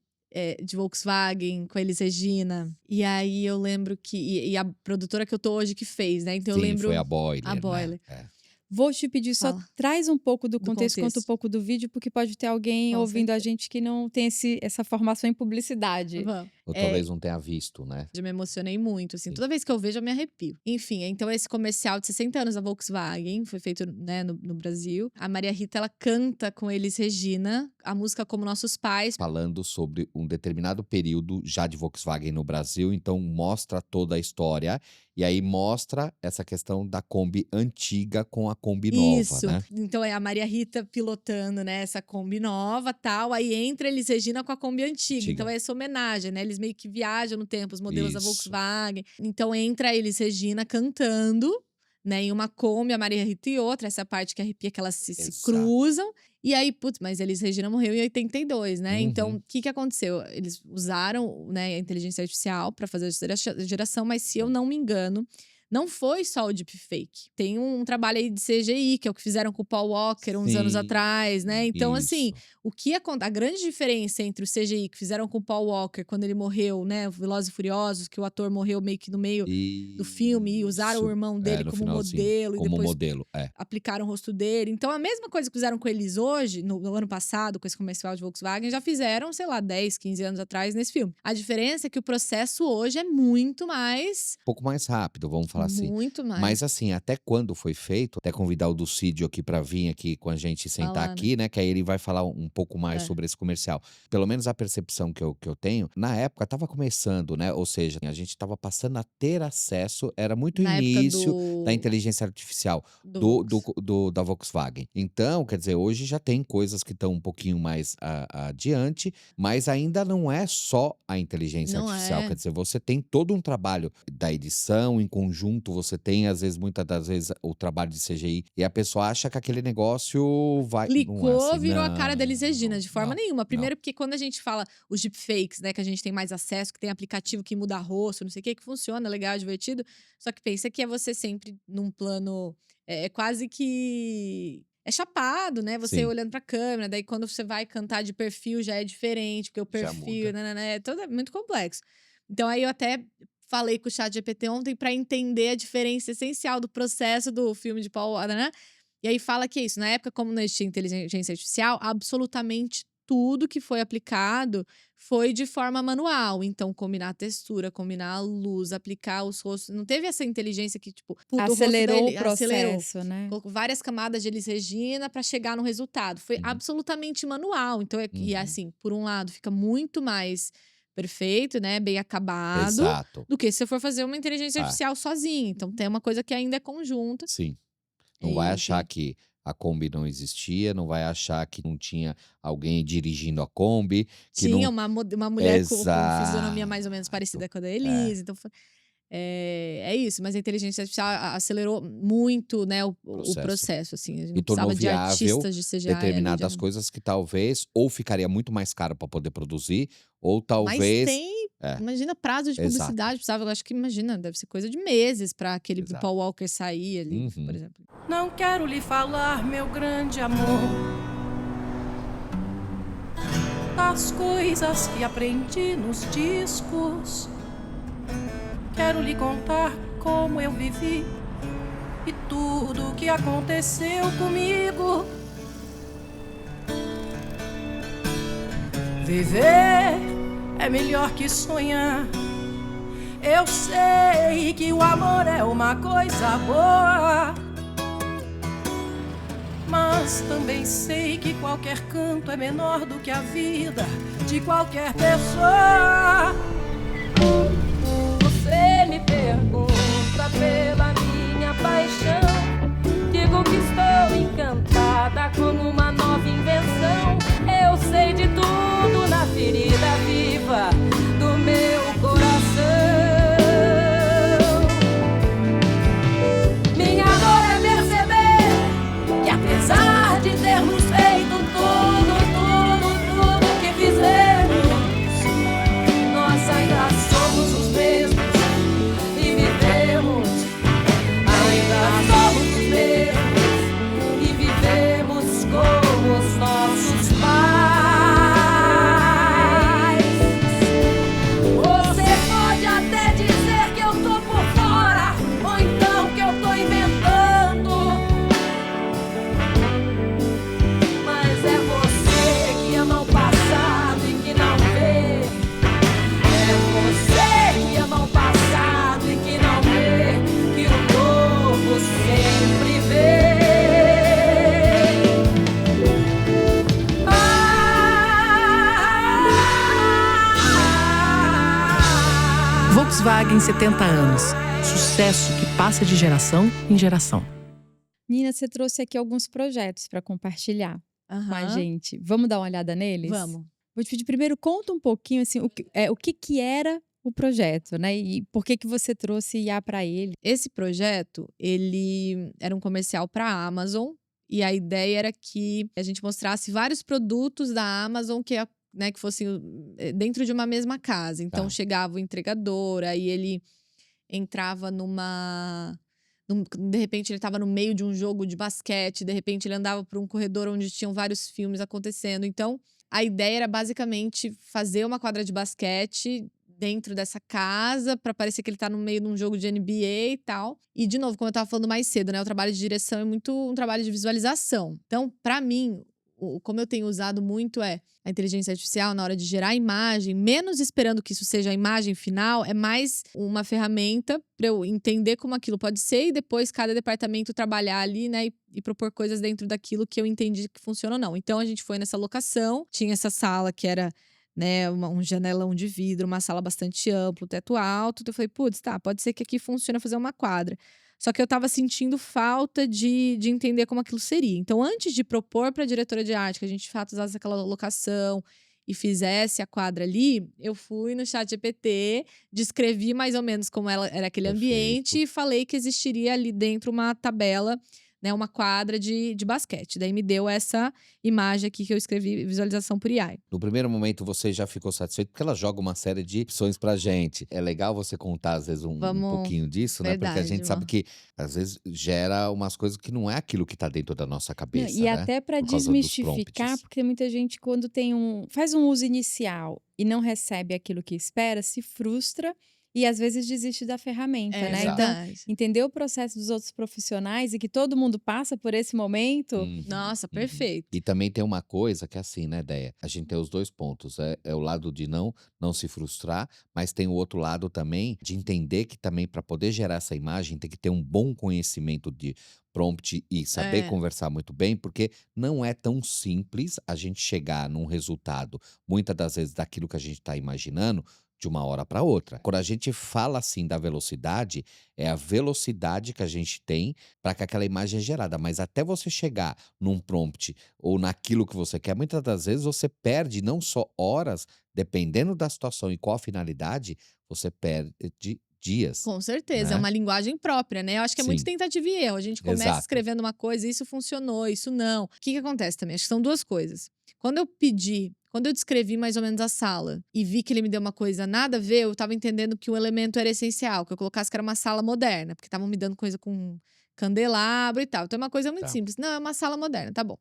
de Volkswagen com a Elis Regina. E aí eu lembro que. E a produtora que eu tô hoje que fez, né? Então eu Sim, lembro. foi a Boiler, A né? Boiler. Vou te pedir, só Fala. traz um pouco do Do contexto, conta um contexto. pouco do vídeo, porque pode ter alguém Com ouvindo a certeza. gente que não tem essa formação em publicidade. Vamos. Ou talvez não tenha visto, né? Eu me emocionei muito, assim. Sim. Toda vez que eu vejo, eu me arrepio. Enfim, então esse comercial de 60 anos da Volkswagen foi feito, né, no Brasil. A Maria Rita, ela canta com Elis Regina a música Como Nossos Pais. Falando sobre um determinado período já de Volkswagen no Brasil, então mostra toda a história e aí mostra essa questão da Kombi antiga com a Kombi nova, Isso. né? Então é a Maria Rita pilotando, né, essa Kombi nova, tal. Aí entra Elis Regina com a Kombi antiga. Então é essa homenagem, né? Eles meio que viajam no tempo, os modelos da Isso. Volkswagen. Então entra a Elis Regina cantando, né, em uma Kombi, a Maria Rita e outra. Essa parte que arrepia, que elas se Exato. cruzam. E aí, putz, mas Elis Regina morreu em 82, né? Uhum. Então, o que aconteceu? Eles usaram, né, a inteligência artificial para fazer a geração, mas se eu não me engano, não foi só o deepfake. Tem um trabalho aí de CGI, que é o que fizeram com o Paul Walker uns anos Sim, atrás, né? Então, assim, isso. a grande diferença entre o CGI que fizeram com o Paul Walker quando ele morreu, né? Velozes e Furiosos, que o ator morreu meio que no meio do filme e usaram o Isso. irmão dele No como finalzinho, modelo e como depois modelo, aplicaram o rosto dele. Então, a mesma coisa que fizeram com eles hoje, no ano passado, com esse comercial de Volkswagen, já fizeram, sei lá, 10, 15 anos atrás nesse filme. A diferença é que o processo hoje é muito mais. Um pouco mais rápido, vamos falar assim. Muito mais. Mas assim, até quando foi feito, até convidar o Dulcídio aqui pra vir aqui com a gente sentar Falar, né? aqui, né? Que aí ele vai falar um pouco mais É. sobre esse comercial. Pelo menos a percepção que eu tenho, na época tava começando, né? Ou seja, a gente tava passando a ter acesso, era muito Na época início da do inteligência artificial Volks. da Volkswagen. Então, quer dizer, hoje já tem coisas que estão um pouquinho mais adiante, mas ainda não é só a inteligência Não artificial. é. Quer dizer, você tem todo um trabalho da edição em conjunto junto, você tem, às vezes, muitas das vezes, o trabalho de CGI, e a pessoa acha que aquele negócio vai. Não é Clicou, assim, virou a cara da Elis Regina, de forma não, nenhuma. não. Primeiro porque quando a gente fala os deepfakes, né, que a gente tem mais acesso, que tem aplicativo que muda rosto, não sei o que funciona, legal, divertido. Só que pensa que é você sempre num plano, quase que é chapado, né? Você Sim, olhando pra câmera, daí quando você vai cantar de perfil já é diferente, porque o já perfil, muda. né, é muito complexo. Então aí eu até falei com o ChatGPT ontem pra entender a diferença essencial do processo do filme de Paul, né? E aí fala que é isso, na época, como não existia inteligência artificial, absolutamente tudo que foi aplicado foi de forma manual. Então, combinar a textura, combinar a luz, aplicar os rostos. Não teve essa inteligência que, tipo, puta, o rosto Acelerou o dele acelerou. processo, né? Colocou várias camadas de Elis Regina pra chegar no resultado. Foi Uhum, absolutamente manual. Então, e uhum. assim, por um lado, fica muito mais perfeito, né? Bem acabado, Exato. do que se você for fazer uma inteligência É, artificial sozinho. Então, tem uma coisa que ainda é conjunta. sim. Não vai E achar tem. que a Kombi não existia, não vai achar que não tinha alguém dirigindo a Kombi, que Tinha não. uma mulher com fisionomia mais ou menos Exato. parecida com a da É, Elise, então é isso, mas a inteligência artificial acelerou muito, né, o processo. processo, assim, a gente E não tornou precisava de viável artistas de CGI ali, determinadas coisas que talvez ou ficaria muito mais caro para poder produzir, ou mas talvez. tem, É, imagina prazo de exato, publicidade, precisava, eu acho que imagina, deve ser coisa de meses para aquele exato. Paul Walker sair ali, por Uhum. exemplo. Não quero lhe falar, meu grande amor, das coisas que aprendi nos discos. Quero lhe contar como eu vivi e tudo o que aconteceu comigo. Viver é melhor que sonhar. Eu sei que o amor é uma coisa boa, mas também sei que qualquer canto é menor do que a vida de qualquer pessoa. Você me pergunta pela minha paixão, digo que estou encantada como uma nova invenção. Eu sei de tudo na ferida viva do meu coração. Minha dor é perceber que apesar de termos feito tudo que fizemos, nós ainda somos os mesmos e vivemos. Ainda somos os mesmos e vivemos como os nossos pais. Você pode até dizer que eu tô por fora, ou então que eu tô inventando, mas é você que ama o passado e que não vê. É você que ama o passado e que não vê que o novo sempre vem. Volkswagen 70 anos. Sucesso que passa de geração em geração. Nina, você trouxe aqui alguns projetos para compartilhar com a Aham, gente. Vamos dar uma olhada neles? vamos. Vou te pedir primeiro, conta um pouquinho assim, o que era o projeto, né? E por que você trouxe IA para ele? Esse projeto, ele era um comercial para a Amazon, e a ideia era que a gente mostrasse vários produtos da Amazon né, que fossem dentro de uma mesma casa. Então Tá. chegava o entregador, aí ele entrava de repente ele estava no meio de um jogo de basquete, de repente ele andava por um corredor onde tinham vários filmes acontecendo. Então, a ideia era basicamente fazer uma quadra de basquete dentro dessa casa para parecer que ele tá no meio de um jogo de NBA e tal. E, de novo, como eu tava falando mais cedo, né? O trabalho de direção é muito um trabalho de visualização. Então, para mim, como eu tenho usado muito a inteligência artificial na hora de gerar imagem, menos esperando que isso seja a imagem final, é mais uma ferramenta para eu entender como aquilo pode ser e depois cada departamento trabalhar ali, né, e propor coisas dentro daquilo que eu entendi que funciona ou não. Então a gente foi nessa locação, tinha essa sala que era, né, um janelão de vidro, uma sala bastante ampla, teto alto. Então eu falei, putz, tá, pode ser que aqui funcione fazer uma quadra. Só que eu tava sentindo falta de entender como aquilo seria. Então, antes de propor para a diretora de arte que a gente, de fato, usasse aquela locação e fizesse a quadra ali, eu fui no ChatGPT, descrevi mais ou menos como era aquele ambiente Perfeito. e falei que existiria ali dentro uma tabela, né, uma quadra de basquete. Daí me deu essa imagem aqui que eu escrevi, visualização por AI. No primeiro momento você já ficou satisfeito, porque ela joga uma série de opções pra gente. É legal você contar, às vezes, um Vamos, pouquinho disso, né? Porque a verdade, gente sabe que, às vezes, gera umas coisas que não é aquilo que tá dentro da nossa Não, cabeça, e né? até para Por causa dos desmistificar, prompts. porque muita gente, quando faz um uso inicial e não recebe aquilo que espera, se frustra e às vezes desiste da ferramenta, É né? Exato. Então, verdade. entender o processo dos outros profissionais e que todo mundo passa por esse momento. Uhum, Nossa, uhum. perfeito. E também tem uma coisa que é assim, né, Déia? A gente tem os dois pontos. É o lado de não se frustrar, mas tem o outro lado também de entender que também para poder gerar essa imagem tem que ter um bom conhecimento de prompt e saber É. conversar muito bem, porque não é tão simples a gente chegar num resultado, muitas das vezes, daquilo que a gente está imaginando, de uma hora para outra. Quando a gente fala assim da velocidade, é a velocidade que a gente tem para que aquela imagem é gerada. Mas até você chegar num prompt ou naquilo que você quer, muitas das vezes você perde não só horas, dependendo da situação e qual a finalidade, você perde dias, Com certeza, é né? uma linguagem própria, né? Eu acho que é muito Sim, tentativa e erro. A gente começa exato. escrevendo uma coisa, isso funcionou, isso não. O que acontece também? Acho que são duas coisas. Quando eu descrevi mais ou menos a sala e vi que ele me deu uma coisa nada a ver, eu tava entendendo que o elemento era essencial, que eu colocasse que era uma sala moderna, porque estavam me dando coisa com candelabro e tal. Então é uma coisa muito Tá. simples. Não, é uma sala moderna, tá bom.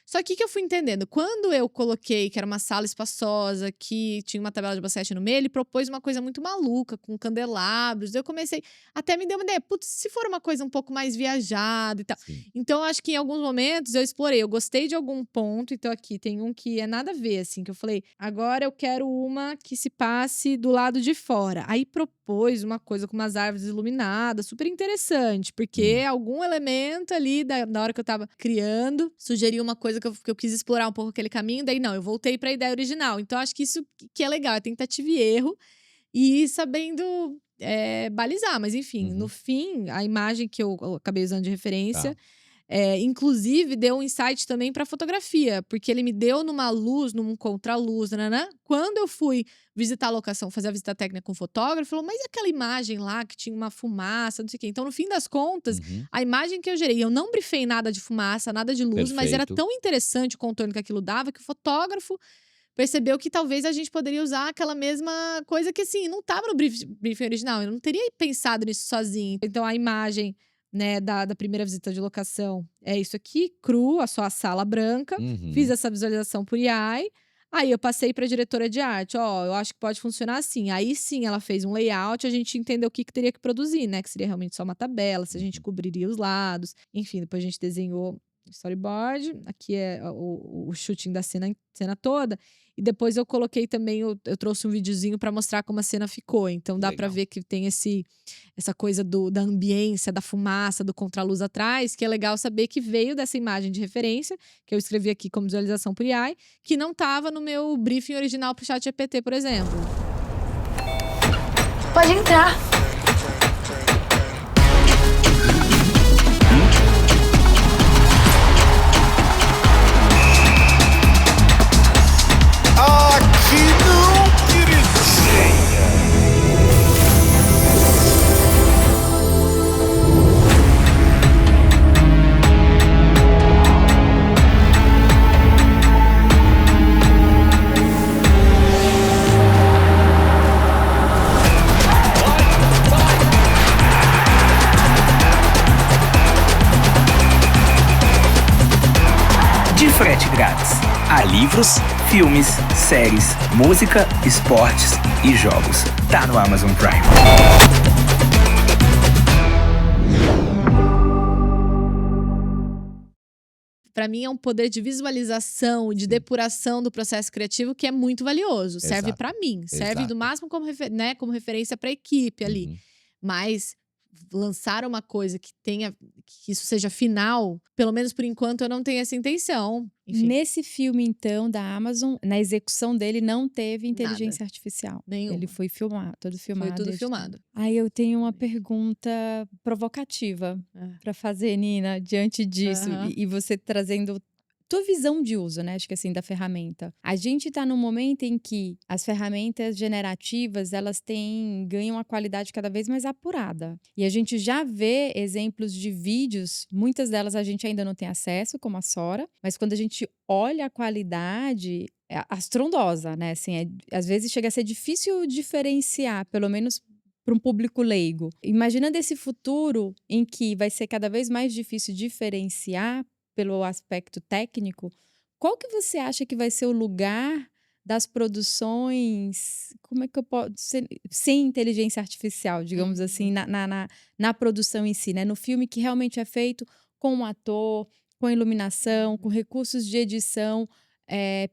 Só que o que eu fui entendendo? Quando eu coloquei que era uma sala espaçosa, que tinha uma tabela de basquete no meio, ele propôs uma coisa muito maluca, com candelabros. Eu comecei. Até me deu uma ideia. Putz, se for uma coisa um pouco mais viajada e tal. Sim. Então, eu acho que em alguns momentos eu explorei. Eu gostei de algum ponto. Então, aqui tem um que é nada a ver, assim, que eu falei. Agora eu quero uma que se passe do lado de fora. Aí propôs uma coisa com umas árvores iluminadas, super interessante, porque algum elemento ali na hora que eu tava criando sugeriu uma coisa que eu quis explorar um pouco aquele caminho, daí não, eu voltei pra ideia original. Então, acho que isso que é legal, é tentativa e erro e ir sabendo balizar. Mas, enfim, no Uhum. fim, a imagem que eu acabei usando de referência, Tá. inclusive, deu um insight também pra fotografia, porque ele me deu numa luz, num contraluz, nananã. Quando eu fui visitar a locação, fazer a visita técnica com o fotógrafo, ele falou, mas e aquela imagem lá que tinha uma fumaça, não sei o quê. Então, no fim das contas, Uhum. a imagem que eu gerei, eu não brifei nada de fumaça, nada de luz, mas era Perfeito. tão interessante o contorno que aquilo dava que o fotógrafo percebeu que talvez a gente poderia usar aquela mesma coisa que, assim, não estava no briefing original. Eu não teria pensado nisso sozinho. Então, a imagem, né, da primeira visita de locação é isso aqui, cru, só a sala branca. Fiz Uhum. essa visualização por AI. Aí eu passei para a diretora de arte, ó, eu acho que pode funcionar assim. Aí sim, ela fez um layout, a gente entendeu o que teria que produzir, né? Que seria realmente só uma tabela, se a gente Uhum. cobriria os lados. Enfim, depois a gente desenhou o storyboard. Aqui é o shooting da cena toda. E depois eu coloquei também, eu trouxe um videozinho para mostrar como a cena ficou. Então dá para Legal. ver que tem essa coisa da ambiência, da fumaça, do contraluz atrás, que é legal saber que veio dessa imagem de referência, que eu escrevi aqui como visualização por AI, que não estava no meu briefing original pro ChatGPT, por exemplo. Pode entrar. Aqui não, queridinha. De frete grátis a livros, filmes, séries, música, esportes e jogos. Tá no Amazon Prime. Para mim é um poder de visualização, de depuração do processo criativo que é muito valioso. Serve Exato. para mim, serve do Exato. máximo como, né, como referência para a equipe ali. Uhum. Mas lançar uma coisa que isso seja final, pelo menos por enquanto eu não tenho essa intenção. Enfim, Nesse filme, então, da Amazon, na execução dele não teve inteligência artificial. nenhuma. Ele foi filmado, todo filmado. Foi tudo editado. filmado. Aí eu tenho uma pergunta provocativa É. para fazer, Nina, diante disso. Aham. E você trazendo tua visão de uso, né? Acho que assim, da ferramenta. A gente tá num momento em que as ferramentas generativas, elas ganham a qualidade cada vez mais apurada. E a gente já vê exemplos de vídeos, muitas delas a gente ainda não tem acesso, como a Sora, mas quando a gente olha a qualidade, é astrondosa, né? Assim, às vezes chega a ser difícil diferenciar, pelo menos para um público leigo. Imaginando esse futuro em que vai ser cada vez mais difícil diferenciar pelo aspecto técnico, qual que você acha que vai ser o lugar das produções, como é que eu posso, sem inteligência artificial, digamos assim, na produção em si, né? No filme que realmente é feito com um ator, com iluminação, com recursos de edição,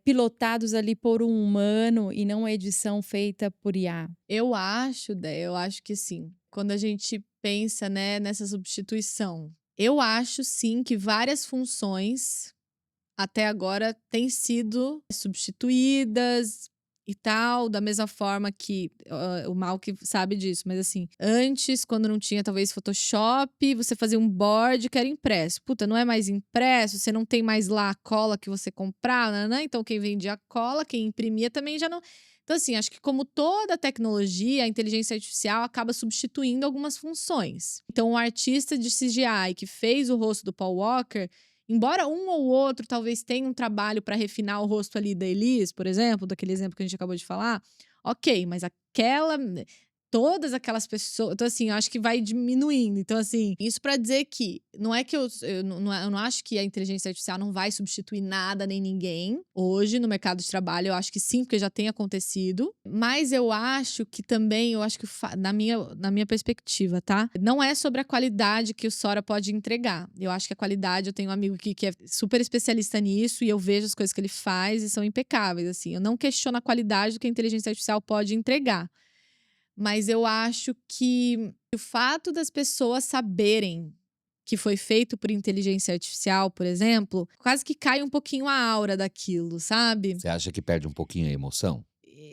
pilotados ali por um humano e não uma edição feita por IA. Eu acho que sim. Quando a gente pensa, né, nessa substituição, eu acho sim que várias funções até agora têm sido substituídas e tal, da mesma forma que o Mal que sabe disso, mas assim, antes, quando não tinha talvez Photoshop, você fazia um board que era impresso. Puta, não é mais impresso, você não tem mais lá a cola que você comprava, né? Então quem vendia a cola, quem imprimia também já não. Então, assim, acho que como toda tecnologia, a inteligência artificial acaba substituindo algumas funções. Então, o artista de CGI que fez o rosto do Paul Walker, embora um ou outro talvez tenha um trabalho para refinar o rosto ali da Elise, por exemplo, daquele exemplo que a gente acabou de falar, ok, mas todas aquelas pessoas. Então, assim, eu acho que vai diminuindo. Então, assim, isso pra dizer que não é que eu não acho que a inteligência artificial não vai substituir nada nem ninguém. Hoje, no mercado de trabalho, eu acho que sim, porque já tem acontecido. Mas eu acho que também, na minha perspectiva, tá? Não é sobre a qualidade que o Sora pode entregar. Eu acho que a qualidade, eu tenho um amigo que é super especialista nisso e eu vejo as coisas que ele faz e são impecáveis, assim. Eu não questiono a qualidade do que a inteligência artificial pode entregar. Mas eu acho que o fato das pessoas saberem que foi feito por inteligência artificial, por exemplo, quase que cai um pouquinho a aura daquilo, sabe? Você acha que perde um pouquinho a emoção?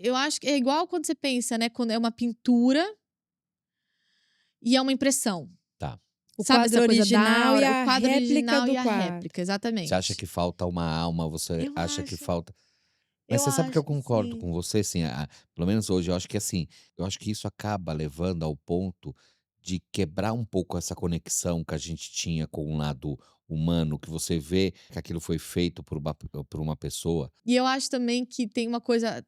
Eu acho que é igual quando você pensa, né? Quando é uma pintura e é uma impressão. Tá. O Sabe quadro essa coisa original da e aura? a O quadro réplica original do e a quadro. réplica, exatamente. Você acha que falta uma alma? Você Eu acha que acho. falta. Mas Eu você sabe que eu acho que concordo sim. com você, assim, pelo menos hoje, eu acho que assim, eu acho que isso acaba levando ao ponto de quebrar um pouco essa conexão que a gente tinha com o lado humano, que você vê que aquilo foi feito por uma pessoa. E eu acho também que tem uma coisa.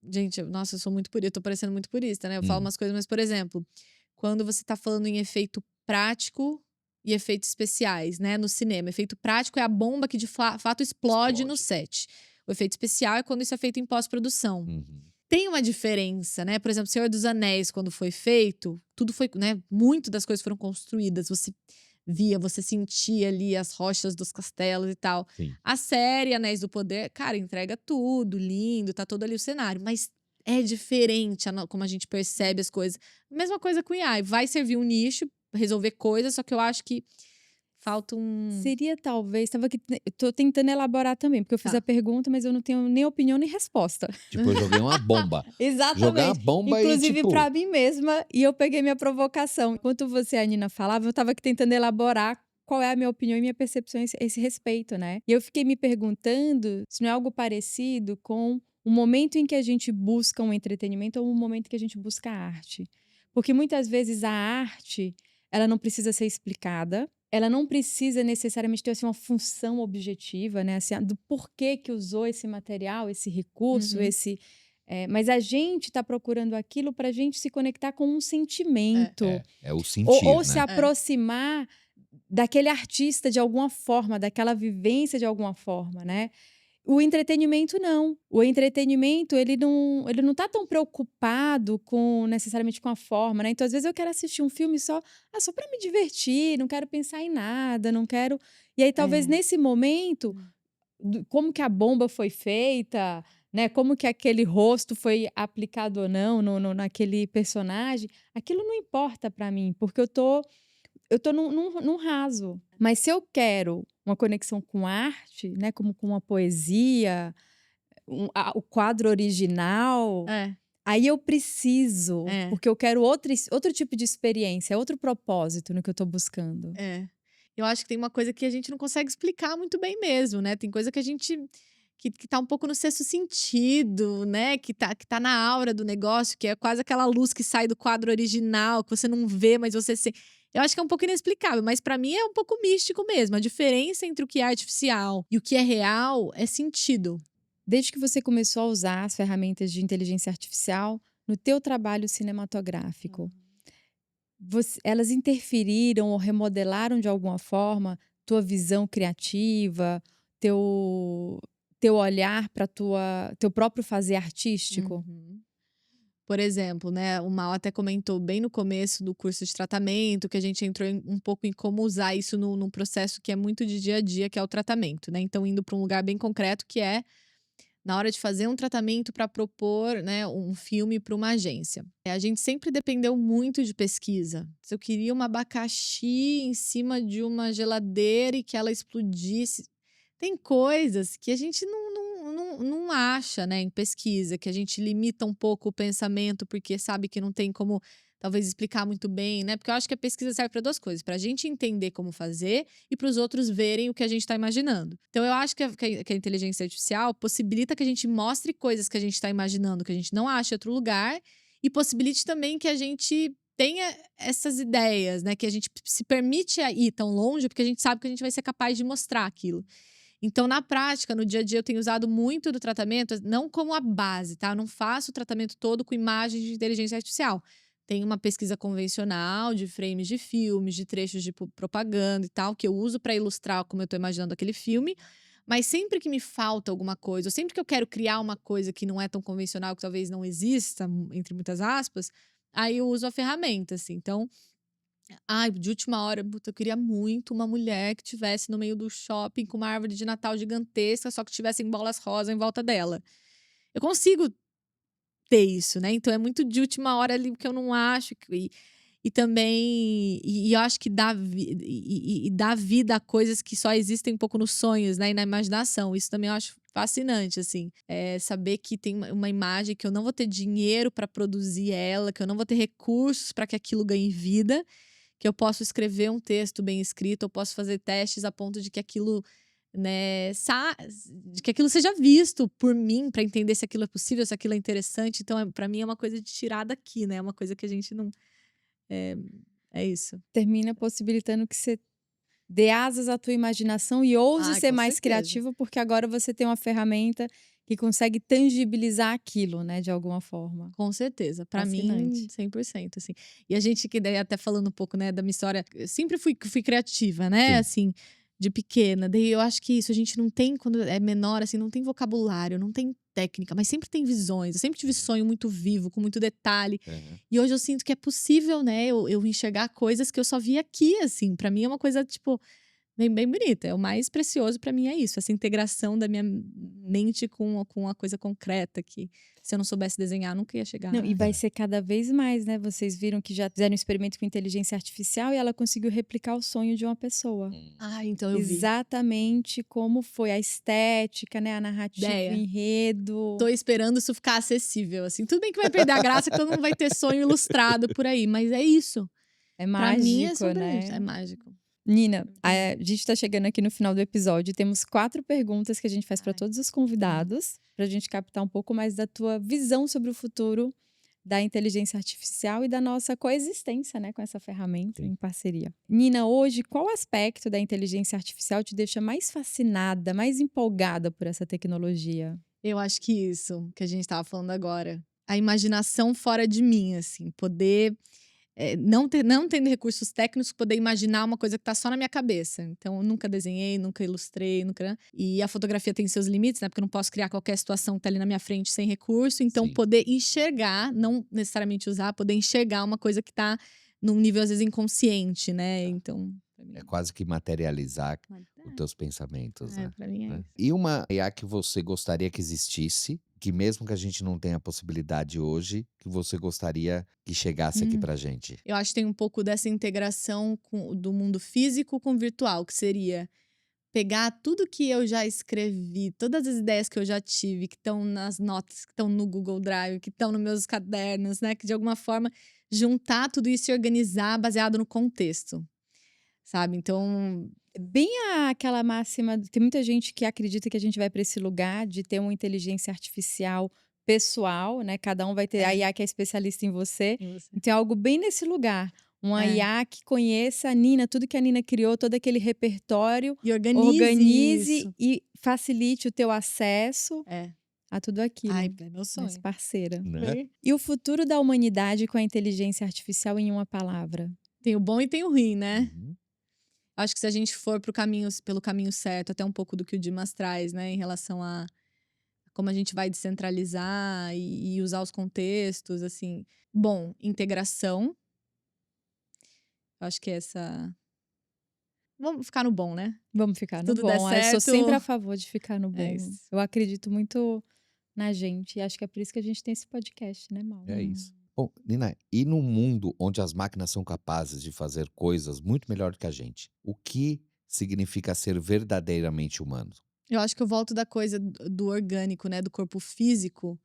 Gente, nossa, eu sou muito purista, eu tô parecendo muito purista, né? Eu falo Hum, umas coisas, mas, por exemplo, quando você tá falando em efeito prático e efeitos especiais, né? No cinema. Efeito prático é a bomba que de fato explode no set. O efeito especial é quando isso é feito em pós-produção. uhum. Tem uma diferença, né? Por exemplo, Senhor dos Anéis, quando foi feito, tudo foi, né? Muito das coisas foram construídas. Você via, você sentia ali as rochas dos castelos e tal. Sim. A série Anéis do Poder, cara, entrega tudo, lindo, tá todo ali o cenário. Mas é diferente como a gente percebe as coisas. Mesma coisa com o IA. Vai servir um nicho, resolver coisas, só que eu acho que falta um. Seria talvez, eu tô tentando elaborar também, porque eu fiz Tá. a pergunta, mas eu não tenho nem opinião nem resposta. Tipo, eu joguei uma bomba. Exatamente. Jogar uma bomba Inclusive e tipo. pra mim mesma, e eu peguei minha provocação. Enquanto você e a Nina falavam, eu tava aqui tentando elaborar qual é a minha opinião e minha percepção a esse respeito, né? E eu fiquei me perguntando se não é algo parecido com o momento em que a gente busca um entretenimento ou o momento que a gente busca a arte. Porque muitas vezes a arte, ela não precisa ser explicada, ela não precisa necessariamente ter assim, uma função objetiva, né? Assim, do porquê que usou esse material, esse recurso, Uhum. mas a gente está procurando aquilo para a gente se conectar com um sentimento. É o sentir, Ou né? se aproximar daquele artista de alguma forma, daquela vivência de alguma forma, né? O entretenimento não. O entretenimento, ele não tá tão preocupado necessariamente com a forma, né? Então, às vezes eu quero assistir um filme só para me divertir, não quero pensar em nada, não quero. E aí, talvez nesse momento, como que a bomba foi feita, né? Como que aquele rosto foi aplicado ou não naquele personagem, aquilo não importa para mim, porque eu tô num raso. Mas se eu quero uma conexão com arte, né, como com uma poesia, o quadro original, aí eu preciso, porque eu quero outro tipo de experiência, outro propósito no que eu tô buscando. eu acho que tem uma coisa que a gente não consegue explicar muito bem mesmo, né? Tem coisa que a gente que tá um pouco no sexto sentido, né? Que tá na aura do negócio, que é quase aquela luz que sai do quadro original, que você não vê, mas você sente. Eu acho que é um pouco inexplicável, mas pra mim é um pouco místico mesmo. A diferença entre o que é artificial e o que é real é sentido. Desde que você começou a usar as ferramentas de inteligência artificial no teu trabalho cinematográfico, elas interferiram ou remodelaram de alguma forma tua visão criativa, teu, teu olhar para teu próprio fazer artístico? Uhum. Por exemplo, né, o Mal até comentou bem no começo do curso de tratamento que a gente entrou um pouco em como usar isso num processo que é muito de dia a dia, que é o tratamento, né? Então, indo para um lugar bem concreto, que é na hora de fazer um tratamento para propor, né, um filme para uma agência. A gente sempre dependeu muito de pesquisa. Se eu queria uma abacaxi em cima de uma geladeira e que ela explodisse. Tem coisas que a gente não acha, né, em pesquisa, que a gente limita um pouco o pensamento porque sabe que não tem como talvez explicar muito bem, né? Porque eu acho que a pesquisa serve para duas coisas: para a gente entender como fazer e para os outros verem o que a gente está imaginando. Então eu acho que a inteligência artificial possibilita que a gente mostre coisas que a gente está imaginando, que a gente não acha em outro lugar, e possibilite também que a gente tenha essas ideias, né? Que a gente se permite ir tão longe, porque a gente sabe que a gente vai ser capaz de mostrar aquilo. Então, na prática, no dia a dia, eu tenho usado muito do tratamento, não como a base, tá? Eu não faço o tratamento todo com imagens de inteligência artificial. Tem uma pesquisa convencional de frames de filmes, de trechos de propaganda e tal, que eu uso para ilustrar como eu estou imaginando aquele filme. Mas sempre que me falta alguma coisa, ou sempre que eu quero criar uma coisa que não é tão convencional, que talvez não exista, entre muitas aspas, aí eu uso a ferramenta, assim. Então, de última hora, puta, eu queria muito uma mulher que tivesse no meio do shopping com uma árvore de Natal gigantesca, só que tivessem bolas rosa em volta dela. Eu consigo ter isso, né? Então é muito de última hora ali que eu não acho. E também. E eu acho que dá vida a coisas que só existem um pouco nos sonhos, né? E na imaginação. Isso também eu acho fascinante, assim. É saber que tem uma imagem que eu não vou ter dinheiro para produzir ela, que eu não vou ter recursos para que aquilo ganhe vida, que eu posso escrever um texto bem escrito, eu posso fazer testes a ponto de que aquilo, né, de que aquilo seja visto por mim para entender se aquilo é possível, se aquilo é interessante. Então, para mim é uma coisa de tirar daqui, né? É uma coisa que a gente não é isso. Termina possibilitando que você dê asas à tua imaginação e ouse ser com mais certeza. criativo, porque agora você tem uma ferramenta que consegue tangibilizar aquilo, né, de alguma forma. Com certeza. Para mim, Fascinante. 100%, assim. E a gente que daí até falando um pouco, né, da minha história, eu sempre fui criativa, né, Sim. assim, de pequena. Daí eu acho que isso, a gente não tem, quando é menor, assim, não tem vocabulário, não tem técnica, mas sempre tem visões. Eu sempre tive sonho muito vivo, com muito detalhe. Uhum. E hoje eu sinto que é possível, né, eu enxergar coisas que eu só vi aqui, assim. Para mim é uma coisa, tipo, bem bonita. É o mais precioso para mim é isso, essa integração da minha mente com a coisa concreta que se eu não soubesse desenhar, nunca ia chegar. Não, e vai ser cada vez mais, né? Vocês viram que já fizeram um experimento com inteligência artificial e ela conseguiu replicar o sonho de uma pessoa. Então eu vi. Exatamente como foi a estética, né? A narrativa, Ideia. o enredo. Tô esperando isso ficar acessível, assim. Tudo bem que vai perder a graça quando não vai ter sonho ilustrado por aí, mas é isso. É Pra mim é mágico, sobre né? isso, é mágico. Nina, a gente está chegando aqui no final do episódio. Temos 4 perguntas que a gente faz para todos os convidados, para a gente captar um pouco mais da tua visão sobre o futuro da inteligência artificial e da nossa coexistência, né, com essa ferramenta Sim. em parceria. Nina, hoje, qual aspecto da inteligência artificial te deixa mais fascinada, mais empolgada por essa tecnologia? Eu acho que isso que a gente tava falando agora. A imaginação fora de mim, assim. Poder, não tendo recursos técnicos, poder imaginar uma coisa que tá só na minha cabeça. Então, eu nunca desenhei, nunca ilustrei, nunca. E a fotografia tem seus limites, né? Porque eu não posso criar qualquer situação que tá ali na minha frente sem recurso. Então, Sim. poder enxergar, não necessariamente usar, poder enxergar uma coisa que tá num nível, às vezes, inconsciente, né? Então, pra mim, É quase que materializar os teus pensamentos, né? pra mim é Né? isso. E uma IA que você gostaria que existisse, que mesmo que a gente não tenha a possibilidade hoje, que você gostaria que chegasse aqui pra gente? Eu acho que tem um pouco dessa integração do mundo físico com o virtual, que seria pegar tudo que eu já escrevi, todas as ideias que eu já tive, que estão nas notas, que estão no Google Drive, que estão nos meus cadernos, né? Que de alguma forma juntar tudo isso e organizar baseado no contexto. sabe? Então, Bem aquela máxima, tem muita gente que acredita que a gente vai para esse lugar de ter uma inteligência artificial pessoal, né? Cada um vai ter a IA que é especialista em você. Então é algo bem nesse lugar. Uma IA que conheça a Nina, tudo que a Nina criou, todo aquele repertório, e organize isso. e facilite o teu acesso É. a tudo aquilo. Ai, é meu sonho. Mas parceira. Né? E o futuro da humanidade com a inteligência artificial em uma palavra? Tem o bom e tem o ruim, né? Uhum. Acho que se a gente for pelo caminho certo, até um pouco do que o Dimas traz, né? Em relação a como a gente vai descentralizar e usar os contextos, assim. Bom, integração. Eu acho que essa... Vamos ficar no bom, né? Vamos ficar no Tudo bom. der Eu sou certo. sempre a favor de ficar no bom. É isso. Eu acredito muito na gente. E acho que é por isso que a gente tem esse podcast, né, Mauro? É isso. Bom, Nina, e num mundo onde as máquinas são capazes de fazer coisas muito melhor do que a gente, o que significa ser verdadeiramente humano? Eu acho que eu volto da coisa do orgânico, né? Do corpo físico.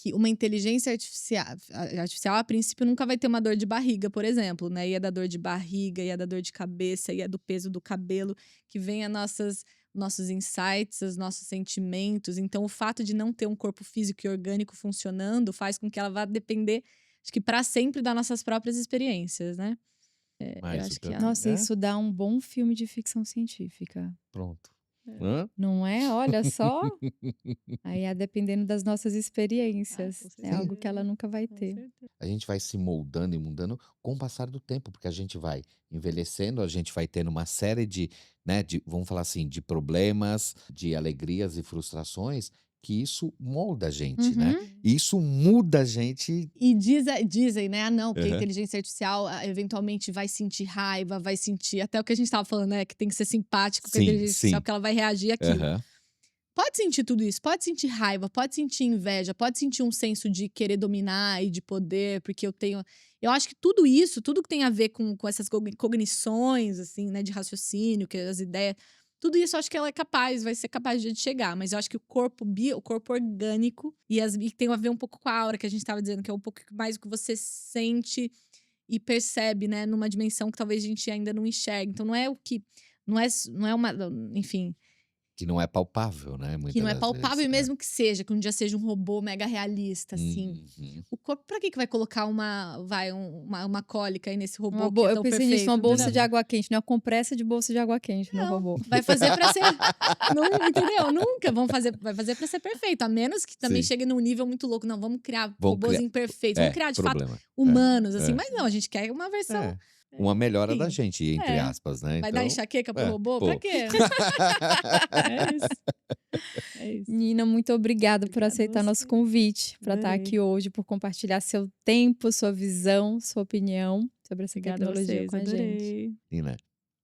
Que uma inteligência artificial, a princípio, nunca vai ter uma dor de barriga, por exemplo, né? Ia da dor de barriga, ia da dor de cabeça, ia do peso do cabelo, que vem nossos insights, os nossos sentimentos. Então, o fato de não ter um corpo físico e orgânico funcionando faz com que ela vá depender, acho que para sempre, das nossas próprias experiências, né? Mas eu acho que Nossa, né? isso dá um bom filme de ficção científica. Pronto. Hã? Não é? Olha só. Aí é dependendo das nossas experiências. com É algo que ela nunca vai ter. A gente vai se moldando e mudando com o passar do tempo, porque a gente vai envelhecendo, a gente vai tendo uma série de, né, vamos falar assim, de problemas, de alegrias e frustrações, que isso molda a gente, né? E isso muda a gente. E dizem, né? Ah, não, porque a Aham. inteligência artificial eventualmente vai sentir raiva, vai sentir. Até o que a gente tava falando, né? Que tem que ser simpático com a Sim, inteligência artificial, sim. porque ela vai reagir àquilo. Aham. Pode sentir tudo isso, pode sentir raiva, pode sentir inveja, pode sentir um senso de querer dominar e de poder, porque eu tenho. Eu acho que tudo isso, tudo que tem a ver com essas cognições, assim, né, de raciocínio, que as ideias. Tudo isso eu acho que ela vai ser capaz de chegar. Mas eu acho que o corpo orgânico, e tem a ver um pouco com a aura que a gente estava dizendo, que é um pouco mais o que você sente e percebe, né? Numa dimensão que talvez a gente ainda não enxergue. Então não é o que. Não é uma. Enfim. Que não é palpável, né? Que Muitas não é das palpável, vezes, e mesmo que seja, que um dia seja um robô mega realista, é. assim. Uhum. O corpo, pra que vai colocar uma cólica aí nesse robô Uma que é eu tão pensei perfeito? nisso, uma bolsa entendeu? de água quente, né? Uma compressa de bolsa de água quente no robô. Vai fazer pra ser. Não, entendeu? Nunca vai fazer pra ser perfeito. A menos que também Sim. chegue num nível muito louco. Não, vamos criar Vamos robôs criar- imperfeitos. Vamos criar, de fato, problema. humanos, assim. é. Mas não, a gente quer uma versão. É. Uma melhora da Sim. gente, entre É. aspas, né? Vai Então, dar enxaqueca pro é, robô? pô. Pra quê? É isso. É isso. Nina, muito obrigada por Obrigada a aceitar você. nosso convite, para estar Adorei. aqui hoje, por compartilhar seu tempo, sua visão, sua opinião sobre essa Obrigada a tecnologia vocês, com a gente. adorei. Nina,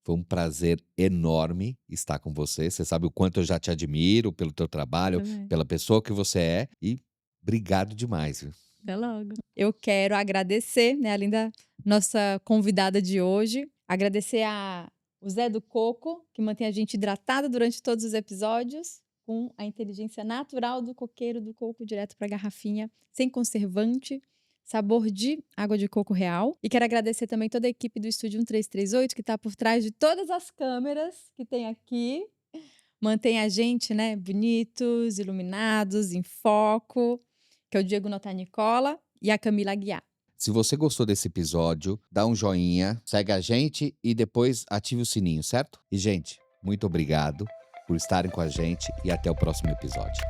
foi um prazer enorme estar com você. Você sabe o quanto eu já te admiro pelo teu trabalho, Também. pela pessoa que você é. E obrigado demais. Viu? Até logo. Eu quero agradecer, né, além da nossa convidada de hoje, agradecer o Zé do Coco, que mantém a gente hidratada durante todos os episódios, com a inteligência natural do coqueiro do coco direto para a garrafinha, sem conservante, sabor de água de coco real. E quero agradecer também toda a equipe do Estúdio 1338, que está por trás de todas as câmeras que tem aqui. Mantém a gente, né, bonitos, iluminados, em foco, que é o Diego Notanicola e a Camila Aguiar. Se você gostou desse episódio, dá um joinha, segue a gente e depois ative o sininho, certo? E, gente, muito obrigado por estarem com a gente e até o próximo episódio.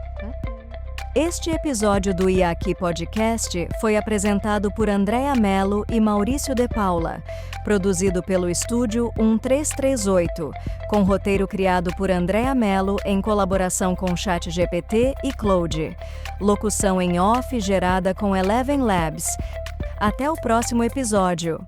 Este episódio do IAQI Podcast foi apresentado por Andréa Mello e Maurício de Paula, produzido pelo Estúdio 1338, com roteiro criado por Andréa Mello em colaboração com ChatGPT e Claude. Locução em off gerada com Eleven Labs. Até o próximo episódio.